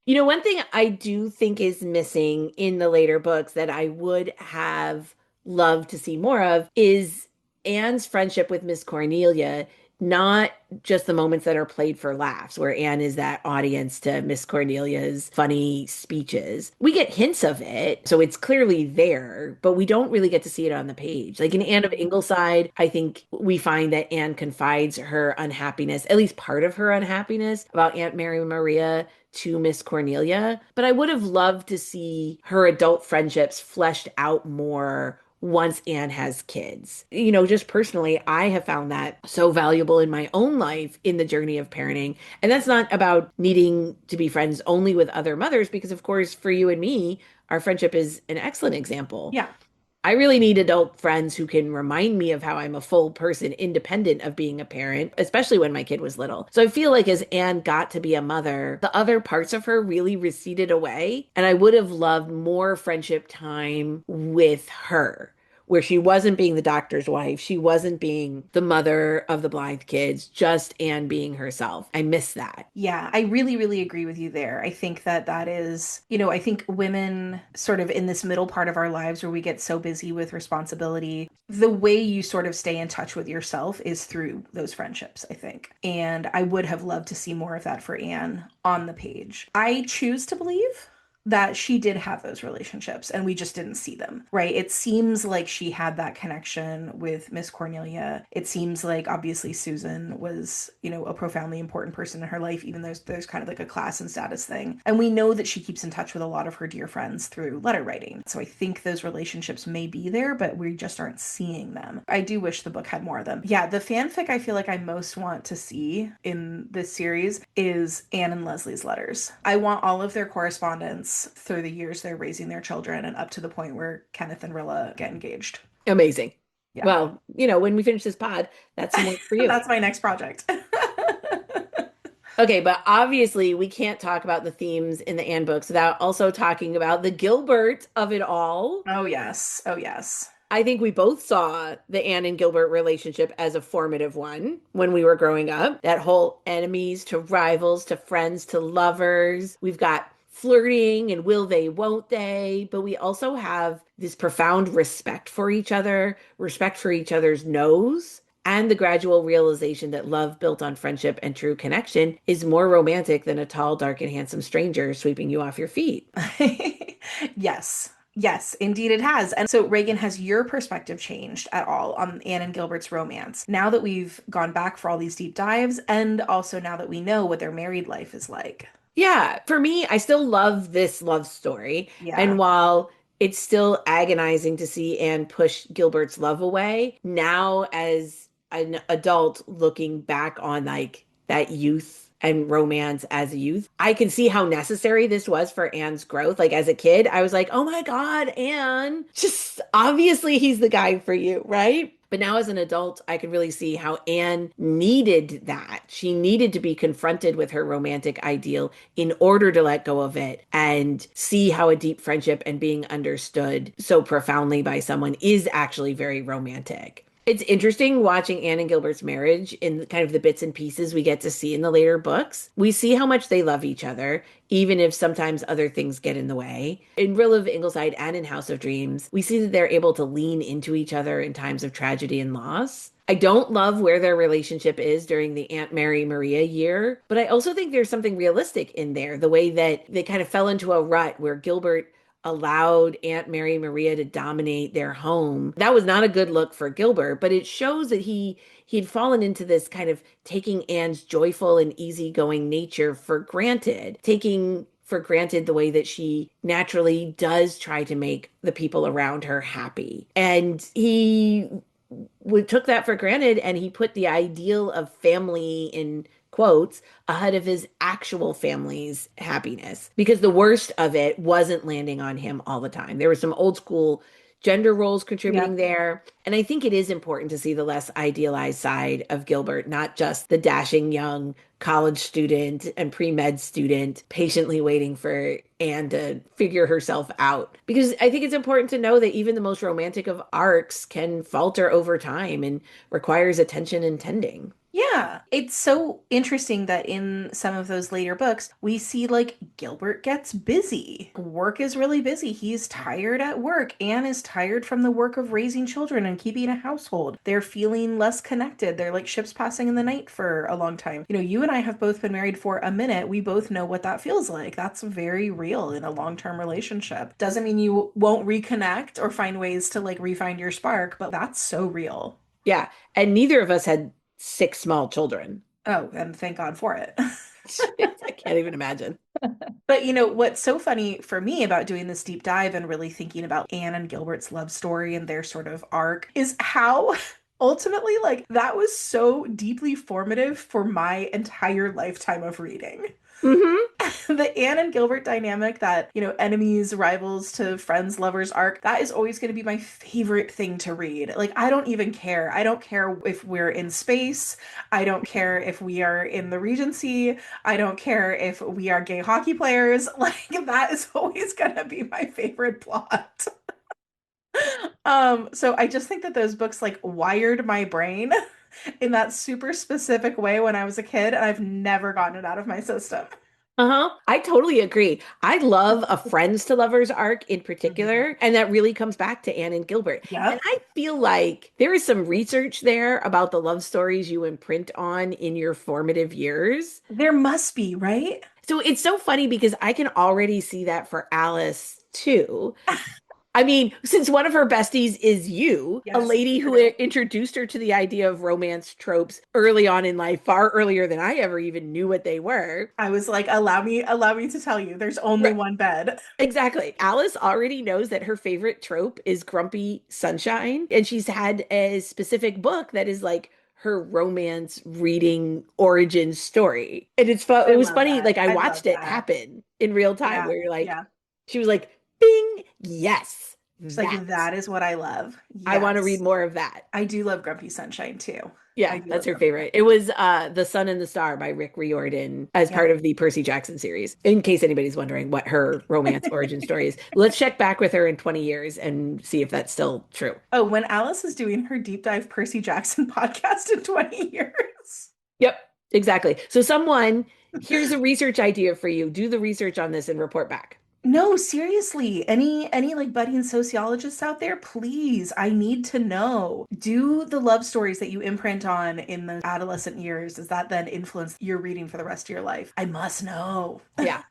One thing I do think is missing in the later books that I would have loved to see more of is Anne's friendship with Miss Cornelia, not just the moments that are played for laughs, where Anne is that audience to Miss Cornelia's funny speeches. We get hints of it, so it's clearly there, but we don't really get to see it on the page. Like in Anne of Ingleside, I think we find that Anne confides her unhappiness, at least part of her unhappiness, about Aunt Mary Maria to Miss Cornelia, but I would have loved to see her adult friendships fleshed out more once Anne has kids. Just personally, I have found that so valuable in my own life in the journey of parenting. And that's not about needing to be friends only with other mothers, because, of course, for you and me, our friendship is an excellent example. Yeah. I really need adult friends who can remind me of how I'm a full person independent of being a parent, especially when my kid was little. So I feel like as Anne got to be a mother, the other parts of her really receded away. And I would have loved more friendship time with her, where she wasn't being the doctor's wife. She wasn't being the mother of the Blythe kids, just Anne being herself. I miss that. Yeah, I really, really agree with you there. I think that that is, I think women sort of in this middle part of our lives where we get so busy with responsibility, the way you sort of stay in touch with yourself is through those friendships, I think. And I would have loved to see more of that for Anne on the page. I choose to believe that she did have those relationships and we just didn't see them, right? It seems like she had that connection with Miss Cornelia. It seems like obviously Susan was, a profoundly important person in her life, even though there's kind of like a class and status thing. And we know that she keeps in touch with a lot of her dear friends through letter writing. So I think those relationships may be there, but we just aren't seeing them. I do wish the book had more of them. Yeah, the fanfic I feel like I most want to see in this series is Anne and Leslie's letters. I want all of their correspondence through the years they're raising their children and up to the point where Kenneth and Rilla get engaged. Amazing. Yeah. Well, when we finish this pod, that's some work for you. That's my next project. Okay, but obviously we can't talk about the themes in the Anne books without also talking about the Gilbert of it all. Oh, yes. Oh, yes. I think we both saw the Anne and Gilbert relationship as a formative one when we were growing up. That whole enemies to rivals to friends to lovers. We've got flirting and will they, won't they, but we also have this profound respect for each other, respect for each other's no's, and the gradual realization that love built on friendship and true connection is more romantic than a tall, dark, and handsome stranger sweeping you off your feet. Yes. Yes, indeed it has. And so, Reagan, has your perspective changed at all on Anne and Gilbert's romance now that we've gone back for all these deep dives and also now that we know what their married life is like? Yeah, for me, I still love this love story. And Yeah. while it's still agonizing to see Anne push Gilbert's love away, now as an adult looking back on like that youth and romance as a youth, I can see how necessary this was for Anne's growth. Like as a kid, I was like, oh my God, Anne, just obviously he's the guy for you, right? But now as an adult, I can really see how Anne needed that. She needed to be confronted with her romantic ideal in order to let go of it and see how a deep friendship and being understood so profoundly by someone is actually very romantic. It's interesting watching Anne and Gilbert's marriage in kind of the bits and pieces we get to see in the later books. We see how much they love each other, even if sometimes other things get in the way. In Rill of Ingleside and in House of Dreams, we see that they're able to lean into each other in times of tragedy and loss. I don't love where their relationship is during the Aunt Mary Maria year, but I also think there's something realistic in there, the way that they kind of fell into a rut where Gilbert allowed Aunt Mary Maria to dominate their home. That was not a good look for Gilbert, but it shows that he'd fallen into this kind of taking Anne's joyful and easygoing nature for granted, taking for granted the way that she naturally does try to make the people around her happy. And he we took that for granted and he put the ideal of family in quotes ahead of his actual family's happiness because the worst of it wasn't landing on him all the time. There were some old school gender roles Yeah. contributing there. And I think it is important to see the less idealized side of Gilbert, not just the dashing young college student and pre-med student patiently waiting for Anne to figure herself out. Because I think it's important to know that even the most romantic of arcs can falter over time and requires attention and tending. Yeah, it's so interesting that in some of those later books, we see like Gilbert gets busy. Work is really busy. He's tired at work. Anne is tired from the work of raising children and keeping a household. They're feeling less connected. They're like ships passing in the night for a long time. You know, you and I have both been married for a minute. We both know what that feels like. That's very real in a long-term relationship. Doesn't mean you won't reconnect or find ways to like refine your spark, but that's so real. Yeah. And neither of us had six small children. Oh, and thank God for it. I can't even imagine. But you know, what's so funny for me about doing this deep dive and really thinking about Anne and Gilbert's love story and their sort of arc is how ultimately, like, that was so deeply formative for my entire lifetime of reading. Hmm. The Anne and Gilbert dynamic, that, you know, enemies, rivals to friends, lovers arc, that is always going to be my favorite thing to read. Like, I don't even care. I don't care if we're in space. I don't care if we are in the Regency. I don't care if we are gay hockey players. Like, that is always going to be my favorite plot. So I just think that those books like wired my brain in that super specific way when I was a kid, and I've never gotten it out of my system. Uh-huh. I totally agree. I love a friends to lovers arc in Mhm. particular, and that really comes back to Anne and Gilbert. And Yep. I feel like there is some research there about the love stories you imprint on in your formative years. There must be, right? So it's so funny because I can already see that for Alice too. I mean, since one of her besties is you, a Yes, lady who true. introduced her to the idea of romance tropes early on in life, far earlier than I ever even knew what they were. I was like, allow me to tell you, there's only Right. one bed. Exactly. Alice already knows that her favorite trope is grumpy sunshine, and she's had a specific book that is like her romance reading origin story. And it I was love funny, that. like I I love watched it that. happen in real time Yeah, where you're like, yeah. she was like, bing, yes, She's like, that. that is what I love. I want to read Yes. more of that. I do love Grumpy Sunshine too. I Yeah, do that's love her Grumpy favorite. It Sunshine. was The Sun and the Star by Rick Riordan as part Yep. of the Percy Jackson series. In case anybody's wondering what her romance origin story is, let's check back with her in 20 years and see if that's still true. Oh, when Alice is doing her deep dive Percy Jackson podcast in 20 years. Yep, exactly. So someone Here's a research idea for you. Do the research on this and report back. No, seriously. Any like budding sociologists out there, please, I need to know. Do the love stories that you imprint on in the adolescent years, does that then influence your reading for the rest of your life? I must know. Yeah.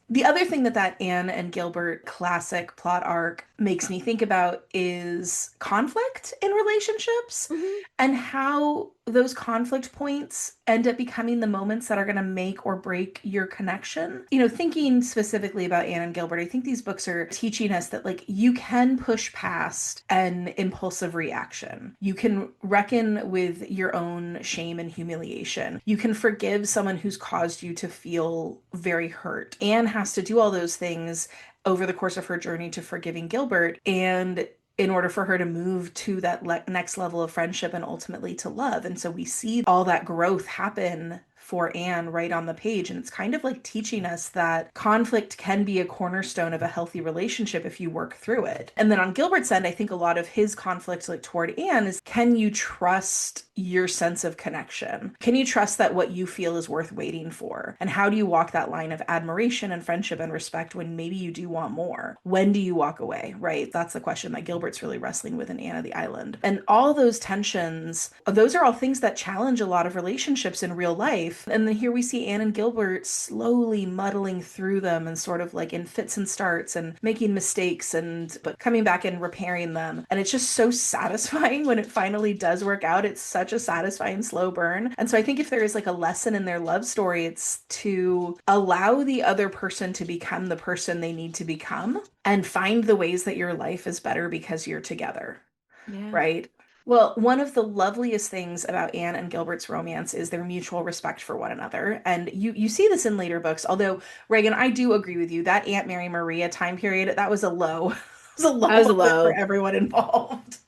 The other thing that Anne and Gilbert classic plot arc makes me think about is conflict in relationships Mhm. and how those conflict points end up becoming the moments that are going to make or break your connection. You know, thinking specifically about Anne and Gilbert, I think these books are teaching us that like you can push past an impulsive reaction. You can reckon with your own shame and humiliation. You can forgive someone who's caused you to feel very hurt. Anne has to do all those things over the course of her journey to forgiving Gilbert. And in order for her to move to that next level of friendship and ultimately to love. And so we see all that growth happen for Anne right on the page. And it's kind of like teaching us that conflict can be a cornerstone of a healthy relationship if you work through it. And then on Gilbert's end, I think a lot of his conflict like toward Anne is, can you trust your sense of connection? Can you trust that what you feel is worth waiting for? And how do you walk that line of admiration and friendship and respect when maybe you do want more? When do you walk away, right? That's the question that Gilbert's really wrestling with in Anne of the Island. And all those tensions, those are all things that challenge a lot of relationships in real life. And then here we see Anne and Gilbert slowly muddling through them and sort of like in fits and starts and making mistakes and but coming back and repairing them. And it's just so satisfying when it finally does work out. It's such a satisfying slow burn. And so I think if there is like a lesson in their love story, it's to allow the other person to become the person they need to become and find the ways that your life is better because you're together, Yeah. right? Well, one of the loveliest things about Anne and Gilbert's romance is their mutual respect for one another. And you see this in later books. Although, Reagan, I do agree with you. That Aunt Mary Maria time period, that was a low, it was a low That was a moment for low. everyone involved.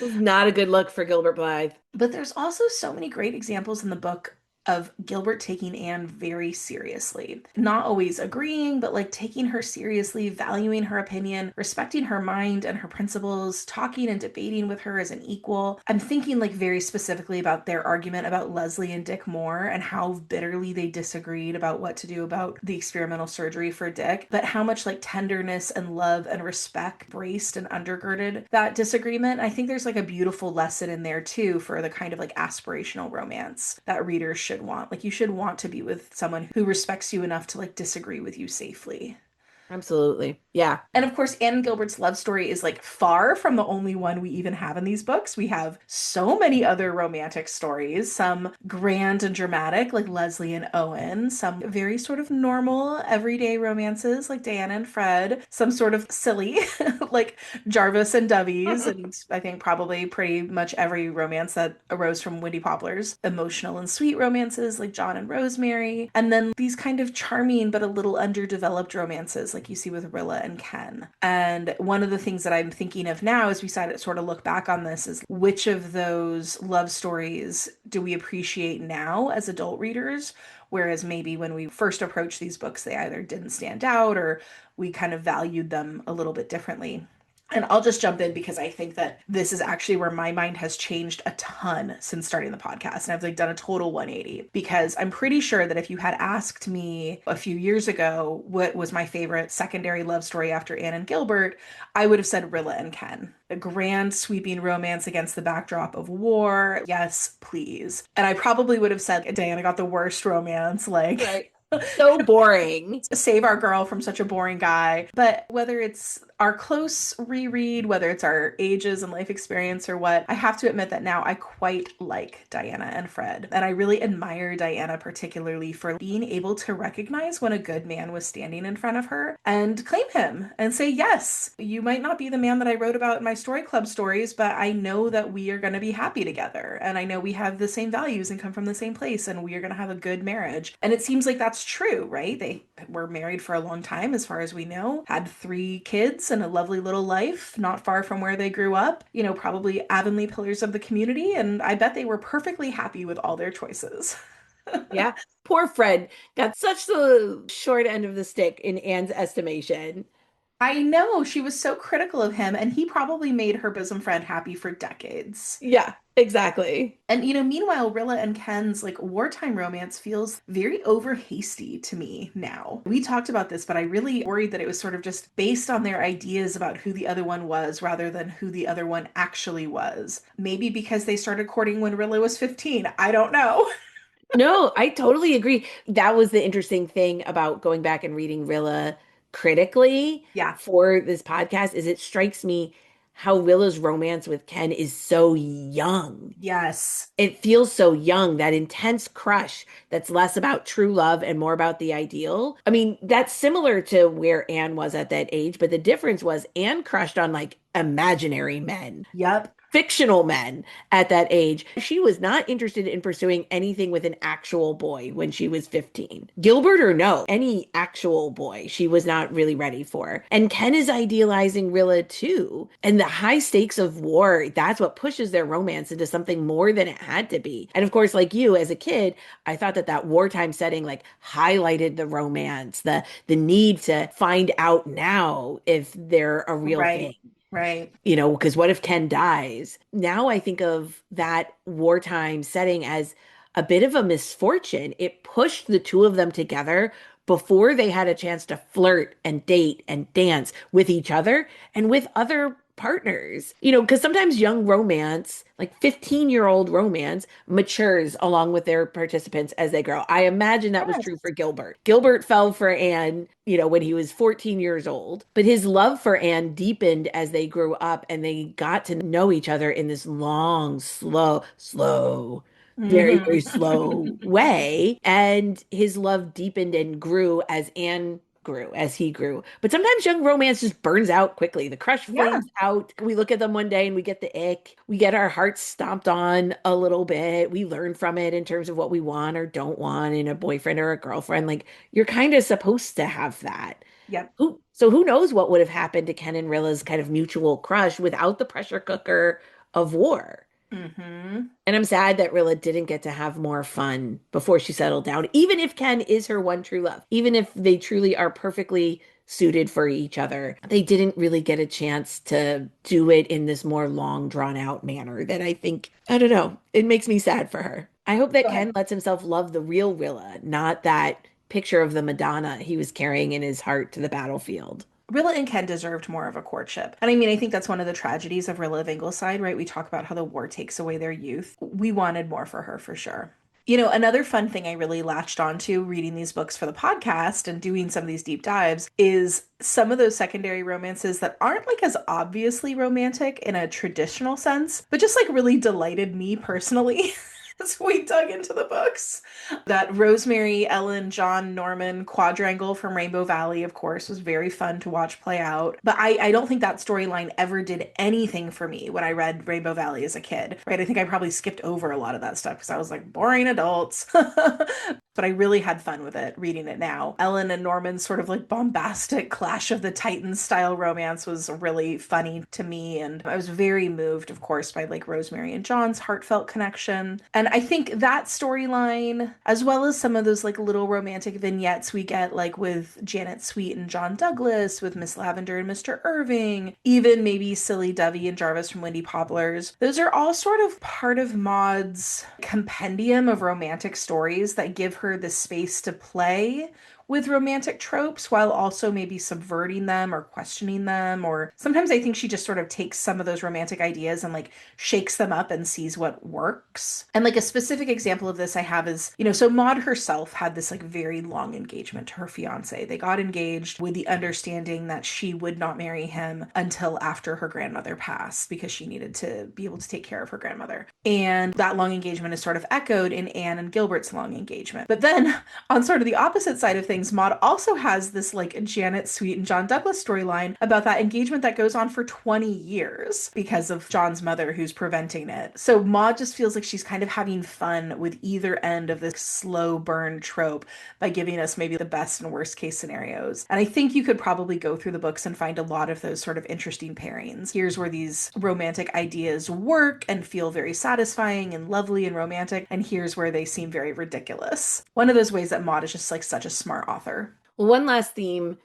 It was not a good look for Gilbert Blythe. But there's also so many great examples in the book of Gilbert taking Anne very seriously. Not always agreeing, but like taking her seriously, valuing her opinion, respecting her mind and her principles, talking and debating with her as an equal. I'm thinking like very specifically about their argument about Leslie and Dick Moore and how bitterly they disagreed about what to do about the experimental surgery for Dick, but how much like tenderness and love and respect braced and undergirded that disagreement. I think there's like a beautiful lesson in there too for the kind of like aspirational romance that readers should want. Like you should want to be with someone who respects you enough to like disagree with you safely. Absolutely. Yeah. And of course, Anne Gilbert's love story is like far from the only one we even have in these books. We have so many other romantic stories, some grand and dramatic, like Leslie and Owen, some very sort of normal, everyday romances, like Diana and Fred, some sort of silly, like Jarvis and Dovies, and I think probably pretty much every romance that arose from Windy Poplars, emotional and sweet romances, like John and Rosemary, and then these kind of charming but a little underdeveloped romances, like you see with Rilla and Ken. And one of the things that I'm thinking of now as we sort of look back on this is which of those love stories do we appreciate now as adult readers? Whereas maybe when we first approached these books, they either didn't stand out or we kind of valued them a little bit differently. And I'll just jump in because I think that this is actually where my mind has changed a ton since starting the podcast. And I've like done a total 180 because I'm pretty sure that if you had asked me a few years ago what was my favorite secondary love story after Anne and Gilbert, I would have said Rilla and Ken. A grand sweeping romance against the backdrop of war. Yes, please. And I probably would have said Diana got the worst romance. Like Right. So boring. save our girl from such a boring guy. But whether it's our close reread, whether it's our ages and life experience or what, I have to admit that now I quite like Diana and Fred. And I really admire Diana particularly for being able to recognize when a good man was standing in front of her and claim him and say, yes, you might not be the man that I wrote about in my story club stories, but I know that we are going to be happy together. And I know we have the same values and come from the same place and we are going to have a good marriage. And it seems like that's true, right? They were married for a long time, as far as we know, had 3 kids and a lovely little life not far from where they grew up, you know, probably Avonlea pillars of the community. And I bet they were perfectly happy with all their choices. Yeah. Poor Fred got such the short end of the stick in Anne's estimation. I know she was so critical of him, and he probably made her bosom friend happy for decades. Yeah, exactly. And meanwhile, Rilla and Ken's like wartime romance feels very over hasty to me now. We talked about this, but I really worried that it was sort of just based on their ideas about who the other one was rather than who the other one actually was. Maybe because they started courting when Rilla was 15. I don't know. No, I totally agree. That was the interesting thing about going back and reading Rilla critically Yeah. for this podcast is it strikes me how Rilla's romance with Ken is so young. Yes. It feels so young, that intense crush that's less about true love and more about the ideal. I mean, that's similar to where Anne was at that age, but the difference was Anne crushed on like imaginary men, Yep. fictional men at that age. She was not interested in pursuing anything with an actual boy when she was 15. Gilbert or no, any actual boy she was not really ready for. And Ken is idealizing Rilla too. And the high stakes of war, that's what pushes their romance into something more than it had to be. And of course, like you as a kid, I thought that that wartime setting like highlighted the romance, the need to find out now if they're a real thing. Right. Right. Because what if Ken dies? Now I think of that wartime setting as a bit of a misfortune. It pushed the two of them together before they had a chance to flirt and date and dance with each other and with other partners. Because sometimes young romance, like 15-year-old romance, matures along with their participants as they grow. I imagine that was Yes. true for Gilbert. Gilbert fell for Anne, when he was 14 years old, but his love for Anne deepened as they grew up and they got to know each other in this long, slow, very, very slow Mhm. way. And his love deepened and grew as Anne grew, as he grew. But sometimes young romance just burns out quickly. The crush Yeah. flames out. We look at them one day and we get the ick. We get our hearts stomped on a little bit. We learn from it in terms of what we want or don't want in a boyfriend or a girlfriend. Like you're kind of supposed to have that. Yep. So who knows what would have happened to Ken and Rilla's kind of mutual crush without the pressure cooker of war. Hmm. And I'm sad that Rilla didn't get to have more fun before she settled down, even if Ken is her one true love, even if they truly are perfectly suited for each other. They didn't really get a chance to do it in this more long, drawn out manner that I don't know, it makes me sad for her. I hope that Go ahead. Ken lets himself love the real Rilla, not that picture of the Madonna he was carrying in his heart to the battlefield. Rilla and Ken deserved more of a courtship. And I mean, I think that's one of the tragedies of Rilla of Ingleside, right? We talk about how the war takes away their youth. We wanted more for her for sure. Another fun thing I really latched onto reading these books for the podcast and doing some of these deep dives is some of those secondary romances that aren't like as obviously romantic in a traditional sense, but just like really delighted me personally. As we dug into the books. That Rosemary, Ellen, John, Norman quadrangle from Rainbow Valley, of course, was very fun to watch play out. But I don't think that storyline ever did anything for me when I read Rainbow Valley as a kid, right? I think I probably skipped over a lot of that stuff because I was like, boring adults. But I really had fun with it reading it now. Ellen and Norman's sort of like bombastic Clash of the Titans style romance was really funny to me. And I was very moved, of course, by like Rosemary and John's heartfelt connection. And I think that storyline, as well as some of those like little romantic vignettes we get, like with Janet Sweet and John Douglas, with Miss Lavender and Mr. Irving, even maybe Silly Dovey and Jarvis from Wendy Poplars, those are all sort of part of Maud's compendium of romantic stories that give her the space to play with romantic tropes while also maybe subverting them or questioning them. Or sometimes I think she just sort of takes some of those romantic ideas and like shakes them up and sees what works. And like a specific example of this I have is, so Maud herself had this like very long engagement to her fiance. They got engaged with the understanding that she would not marry him until after her grandmother passed because she needed to be able to take care of her grandmother. And that long engagement is sort of echoed in Anne and Gilbert's long engagement. But then on sort of the opposite side of things, Maud also has this like Janet Sweet and John Douglas storyline about that engagement that goes on for 20 years because of John's mother who's preventing it. So Maud just feels like she's kind of having fun with either end of this slow burn trope by giving us maybe the best and worst case scenarios. And I think you could probably go through the books and find a lot of those sort of interesting pairings. Here's where these romantic ideas work and feel very satisfying and lovely and romantic, and here's where they seem very ridiculous. One of those ways that Maud is just like such a smart author. Well, one last theme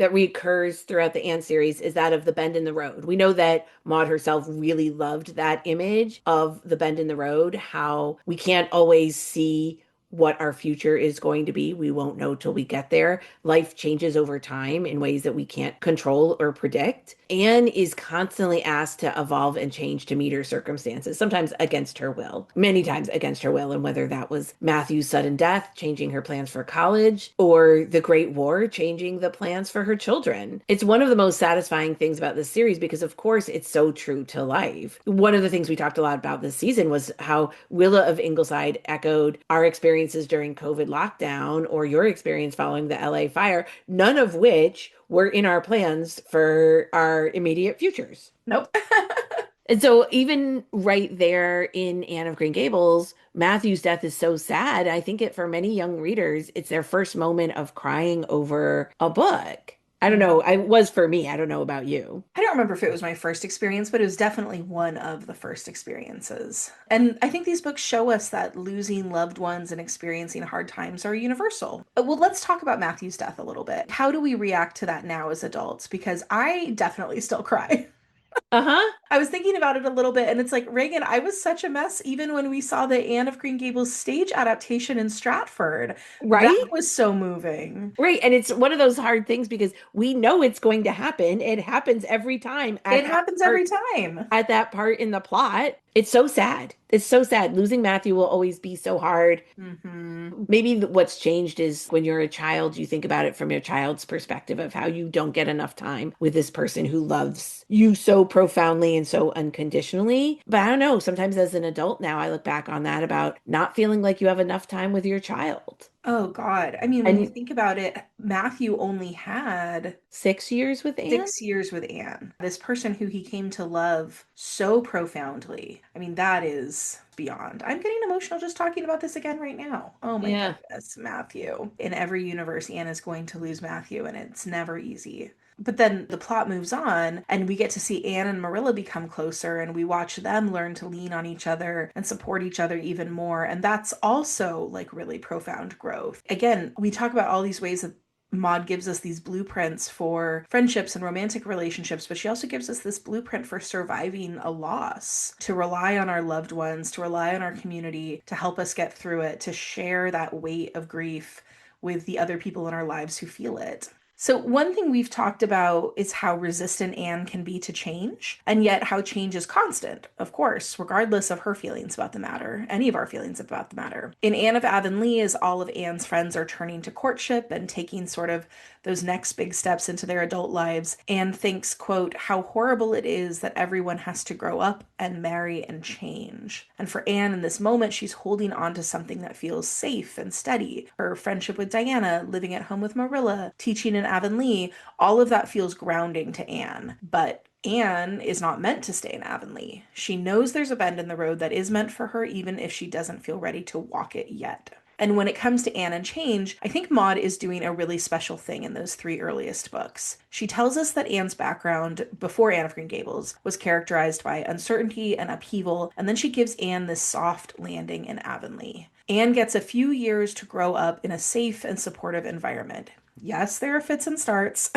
that recurs throughout the Anne series is that of the bend in the road. We know that Maud herself really loved that image of the bend in the road, how we can't always see what our future is going to be. We won't know till we get there. Life changes over time in ways that we can't control or predict. Anne is constantly asked to evolve and change to meet her circumstances, sometimes against her will, many times against her will. And whether that was Matthew's sudden death, changing her plans for college, or the Great War, changing the plans for her children. It's one of the most satisfying things about this series because, of course, it's so true to life. One of the things we talked a lot about this season was how Willa of Ingleside echoed our experiences during COVID lockdown or your experience following the LA fire, none of which were in our plans for our immediate futures. Nope. And so, even right there in Anne of Green Gables, Matthew's death is so sad. I think it for many young readers, it's their first moment of crying over a book. I don't know. I was for me. I don't know about you. I don't remember if it was my first experience, but it was definitely one of the first experiences. And I think these books show us that losing loved ones and experiencing hard times are universal. Well, let's talk about Matthew's death a little bit. How do we react to that now as adults? Because I definitely still cry. Uh-huh. I was thinking about it a little bit, and it's like, Reagan, I was such a mess even when we saw the Anne of Green Gables stage adaptation in Stratford. That Right? was so moving. Right. And it's one of those hard things because we know it's going to happen. It happens every time It happens every time. at that part in the plot. It's so sad. It's so sad. Losing Matthew will always be so hard. Hmm. Maybe what's changed is when you're a child, you think about it from your child's perspective of how you don't get enough time with this person who loves you so profoundly and so unconditionally. But I don't know, sometimes as an adult now, I look back on that about not feeling like you have enough time with your child. Oh God. I mean, when you And think about it, Matthew only had 6 years with Anne? 6 years with Anne, this person who he came to love so profoundly. I mean, that is beyond. I'm getting emotional just talking about this again right now. Oh my Yeah. goodness, Matthew. In every universe, Anne is going to lose Matthew, and it's never easy. But then the plot moves on, and we get to see Anne and Marilla become closer, and we watch them learn to lean on each other and support each other even more. And that's also like really profound growth. Again, we talk about all these ways that Maud gives us these blueprints for friendships and romantic relationships, but she also gives us this blueprint for surviving a loss, to rely on our loved ones, to rely on our community to help us get through it, to share that weight of grief with the other people in our lives who feel it. So, one thing we've talked about is how resistant Anne can be to change, and yet how change is constant, of course, regardless of her feelings about the matter, any of our feelings about the matter. In Anne of Avonlea, as all of Anne's friends are turning to courtship and taking sort of those next big steps into their adult lives, Anne thinks, quote, how horrible it is that everyone has to grow up and marry and change. And for Anne in this moment, she's holding on to something that feels safe and steady. Her friendship with Diana, living at home with Marilla, teaching in Avonlea, all of that feels grounding to Anne. But Anne is not meant to stay in Avonlea. She knows there's a bend in the road that is meant for her, even if she doesn't feel ready to walk it yet. And when it comes to Anne and change, I think Maud is doing a really special thing in those three earliest books. She tells us that Anne's background before Anne of Green Gables was characterized by uncertainty and upheaval, and then she gives Anne this soft landing in Avonlea. Anne gets a few years to grow up in a safe and supportive environment. Yes, there are fits and starts,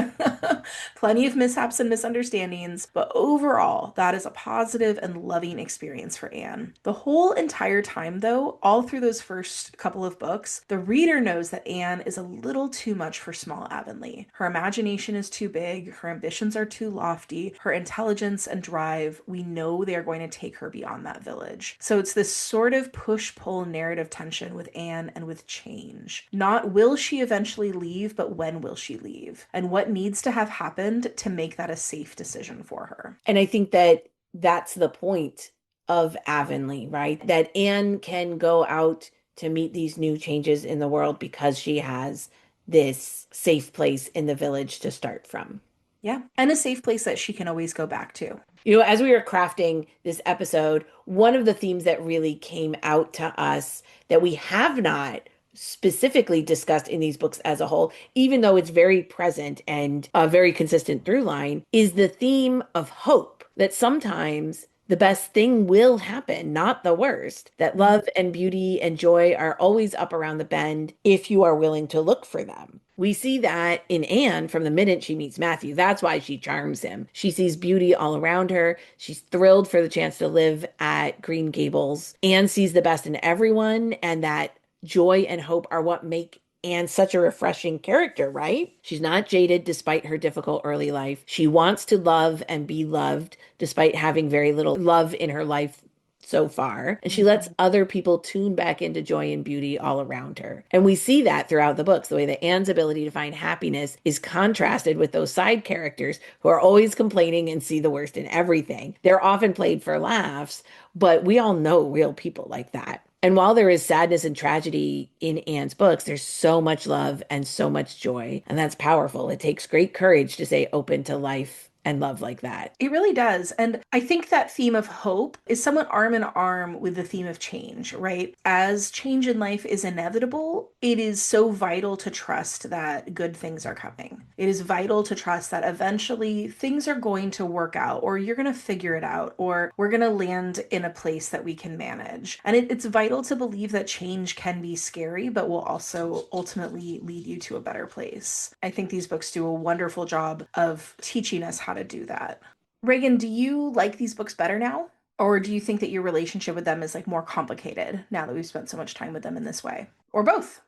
plenty of mishaps and misunderstandings, but overall, that is a positive and loving experience for Anne. The whole entire time, though, all through those first couple of books, the reader knows that Anne is a little too much for small Avonlea. Her imagination is too big, her ambitions are too lofty, her intelligence and drive, we know they are going to take her beyond that village. So it's this sort of push-pull narrative tension with Anne and with change. Not will she eventually leave, but when will she leave? And what needs to have happened to make that a safe decision for her? And I think that that's the point of Avonlea, right? That Anne can go out to meet these new changes in the world because she has this safe place in the village to start from. Yeah. And a safe place that she can always go back to. You know, as we were crafting this episode, one of the themes that really came out to us that we have not specifically discussed in these books as a whole, even though it's very present and a very consistent through line, is the theme of hope. That sometimes the best thing will happen, not the worst. That Mhm. love and beauty and joy are always up around the bend if you are willing to look for them. We see that in Anne from the minute she meets Matthew. That's why she charms him. She sees beauty all around her. She's thrilled for the chance to live at Green Gables. Anne sees the best in everyone, and that joy and hope are what make Anne such a refreshing character, right? She's not jaded despite her difficult early life. She wants to love and be loved despite having very little love in her life so far. And she lets Mhm. other people tune back into joy and beauty all around her. And we see that throughout the books, the way that Anne's ability to find happiness is contrasted with those side characters who are always complaining and see the worst in everything. They're often played for laughs, but we all know real people like that. And while there is sadness and tragedy in Anne's books, there's so much love and so much joy. And that's powerful. It takes great courage to stay open to life and love like that. It really does. And I think that theme of hope is somewhat arm in arm with the theme of change, right? As change in life is inevitable, it is so vital to trust that good things are coming. It is vital to trust that eventually things are going to work out, or you're going to figure it out, or we're going to land in a place that we can manage. And it's vital to believe that change can be scary, but will also ultimately lead you to a better place. I think these books do a wonderful job of teaching us how to do that. Reagan, do you like these books better now? Or do you think that your relationship with them is like more complicated now that we've spent so much time with them in this way? Or both?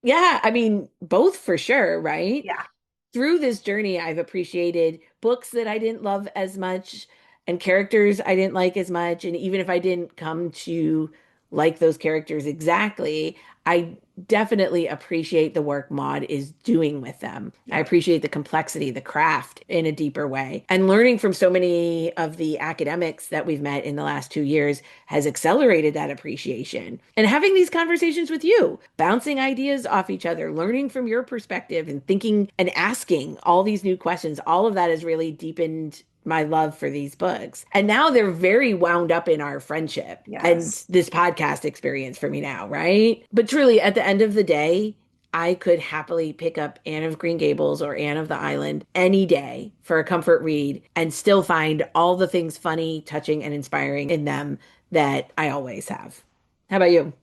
Yeah, I mean, both for sure, right? Yeah. Through this journey, I've appreciated books that I didn't love as much and characters I didn't like as much. And even if I didn't come to like those characters exactly, I definitely appreciate the work Maud is doing with them. I Yeah. appreciate the complexity, the craft in a deeper way. And learning from so many of the academics that we've met in the last 2 years has accelerated that appreciation. And having these conversations with you, bouncing ideas off each other, learning from your perspective and thinking and asking all these new questions, all of that has really deepened my love for these books. And now they're very wound up in our friendship and Yes. this podcast experience for me now, right? But truly, at the end of the day, I could happily pick up Anne of Green Gables or Anne of the Island any day for a comfort read and still find all the things funny, touching, and inspiring in them that I always have. How about you?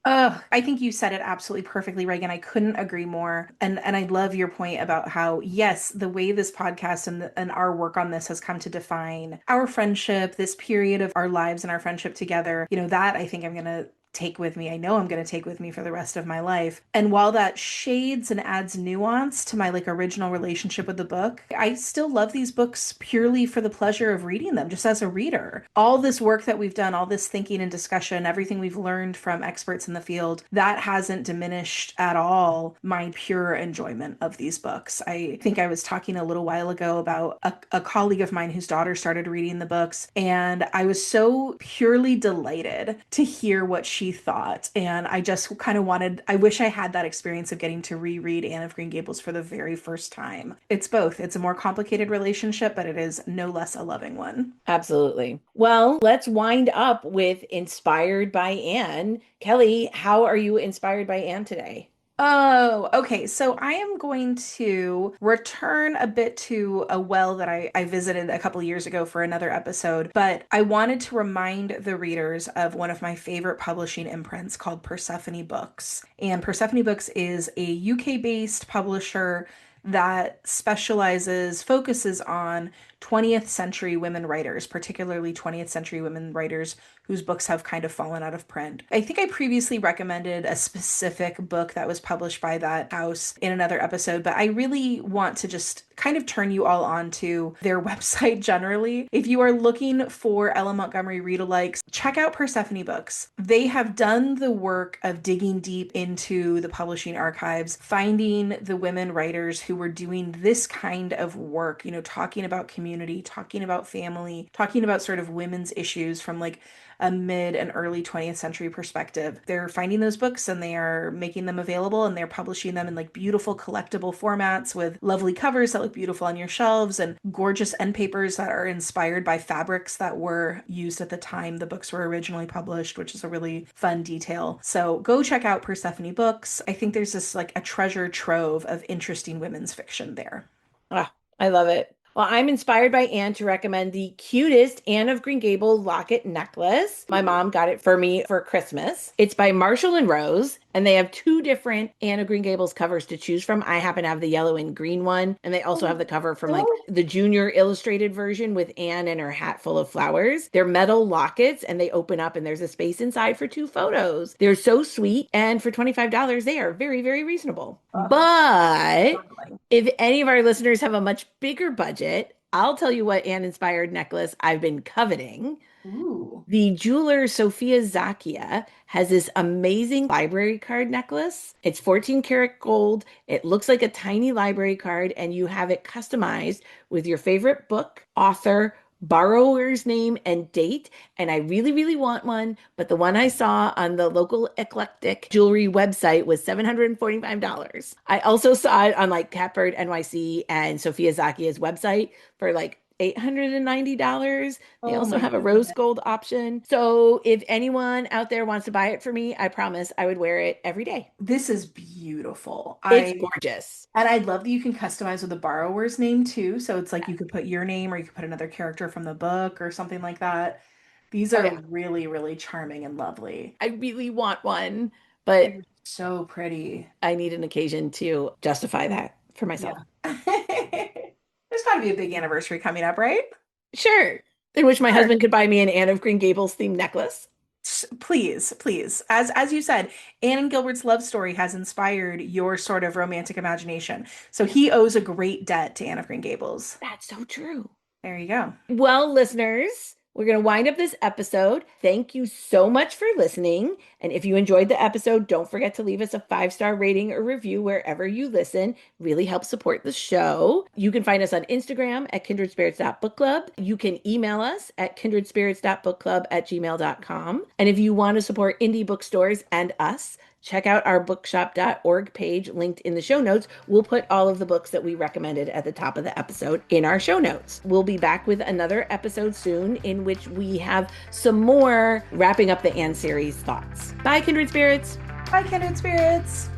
I think you said it absolutely perfectly, Reagan. I couldn't agree more. And I love your point about how, yes, the way this podcast and our work on this has come to define our friendship, this period of our lives and our friendship together, that I think I'm gonna take with me. I know I'm going to take with me for the rest of my life. And while that shades and adds nuance to my like original relationship with the book, I still love these books purely for the pleasure of reading them just as a reader. All this work that we've done, all this thinking and discussion, everything we've learned from experts in the field, that hasn't diminished at all my pure enjoyment of these books. I think I was talking a little while ago about a colleague of mine whose daughter started reading the books, and I was so purely delighted to hear what she thought. And I just kind of wanted, I wish I had that experience of getting to reread Anne of Green Gables for the very first time. It's both. It's a more complicated relationship, but it is no less a loving one. Absolutely. Well, let's wind up with Inspired by Anne. Kelly, how are you inspired by Anne today? Oh, okay. So I am going to return a bit to a well that I visited a couple years ago for another episode, but I wanted to remind the readers of one of my favorite publishing imprints called Persephone Books. And Persephone Books is a UK-based publisher that focuses on 20th century women writers, particularly 20th century women writers whose books have kind of fallen out of print. I think I previously recommended a specific book that was published by that house in another episode, but I really want to just kind of turn you all on to their website generally. If you are looking for Ella Montgomery read-alikes, check out Persephone Books. They have done the work of digging deep into the publishing archives, finding the women writers who were doing this kind of work, talking about community, talking about family, talking about sort of women's issues from like a mid and early 20th century perspective. They're finding those books and they are making them available and they're publishing them in like beautiful collectible formats with lovely covers that look beautiful on your shelves and gorgeous end papers that are inspired by fabrics that were used at the time the books were originally published, which is a really fun detail. So go check out Persephone Books. I think there's this like a treasure trove of interesting women's fiction there. Ah, I love it. Well, I'm inspired by Anne to recommend the cutest Anne of Green Gables locket necklace. My mom got it for me for Christmas. It's by Marshall and Rose, and they have two different Anne of Green Gables covers to choose from. I happen to have the yellow and green one, and they also have the cover from like So the junior illustrated version with Anne and her hat full of flowers. They're metal lockets, and they open up, and there's a space inside for two photos. They're so sweet, and for $25, they are very, very reasonable. But darling. if any of our listeners have a much bigger budget, I'll tell you what Anne inspired necklace I've been coveting. Ooh. The jeweler Sophia Zakia has this amazing library card necklace. It's 14 karat gold. It looks like a tiny library card, and you have it customized with your favorite book, author, borrower's name, and date. And I really, really want one, but the one I saw on the local eclectic jewelry website was $745. I also saw it on like Catbird NYC and Sophia Zakia's website for like $890. They Oh also my have a rose goodness. gold option. So if anyone out there wants to buy it for me, I promise I would wear it every day. This is beautiful. It's I gorgeous. And I love that you can customize with the borrower's name too. So it's like you could put your name or you could put another character from the book or something like that. These Oh are yeah, really, really charming and lovely. I really want one, but They're so pretty. I need an occasion to justify that for myself. Yeah. There's got to be a big anniversary coming up, right? Sure. In which my Sure. husband could buy me an Anne of Green Gables themed necklace. Please, please. As you said, Anne and Gilbert's love story has inspired your sort of romantic imagination. So he owes a great debt to Anne of Green Gables. That's so true. There you go. Well, listeners, we're going to wind up this episode. Thank you so much for listening. And if you enjoyed the episode, don't forget to leave us a 5-star rating or review wherever you listen. Really helps support the show. You can find us on Instagram at kindredspirits.bookclub. You can email us at kindredspirits.bookclub@gmail.com. And if you want to support indie bookstores and us, check out our bookshop.org page linked in the show notes. We'll put all of the books that we recommended at the top of the episode in our show notes. We'll be back with another episode soon in which we have some more wrapping up the Anne series thoughts. Bye, Kindred Spirits. Bye, kindred spirits.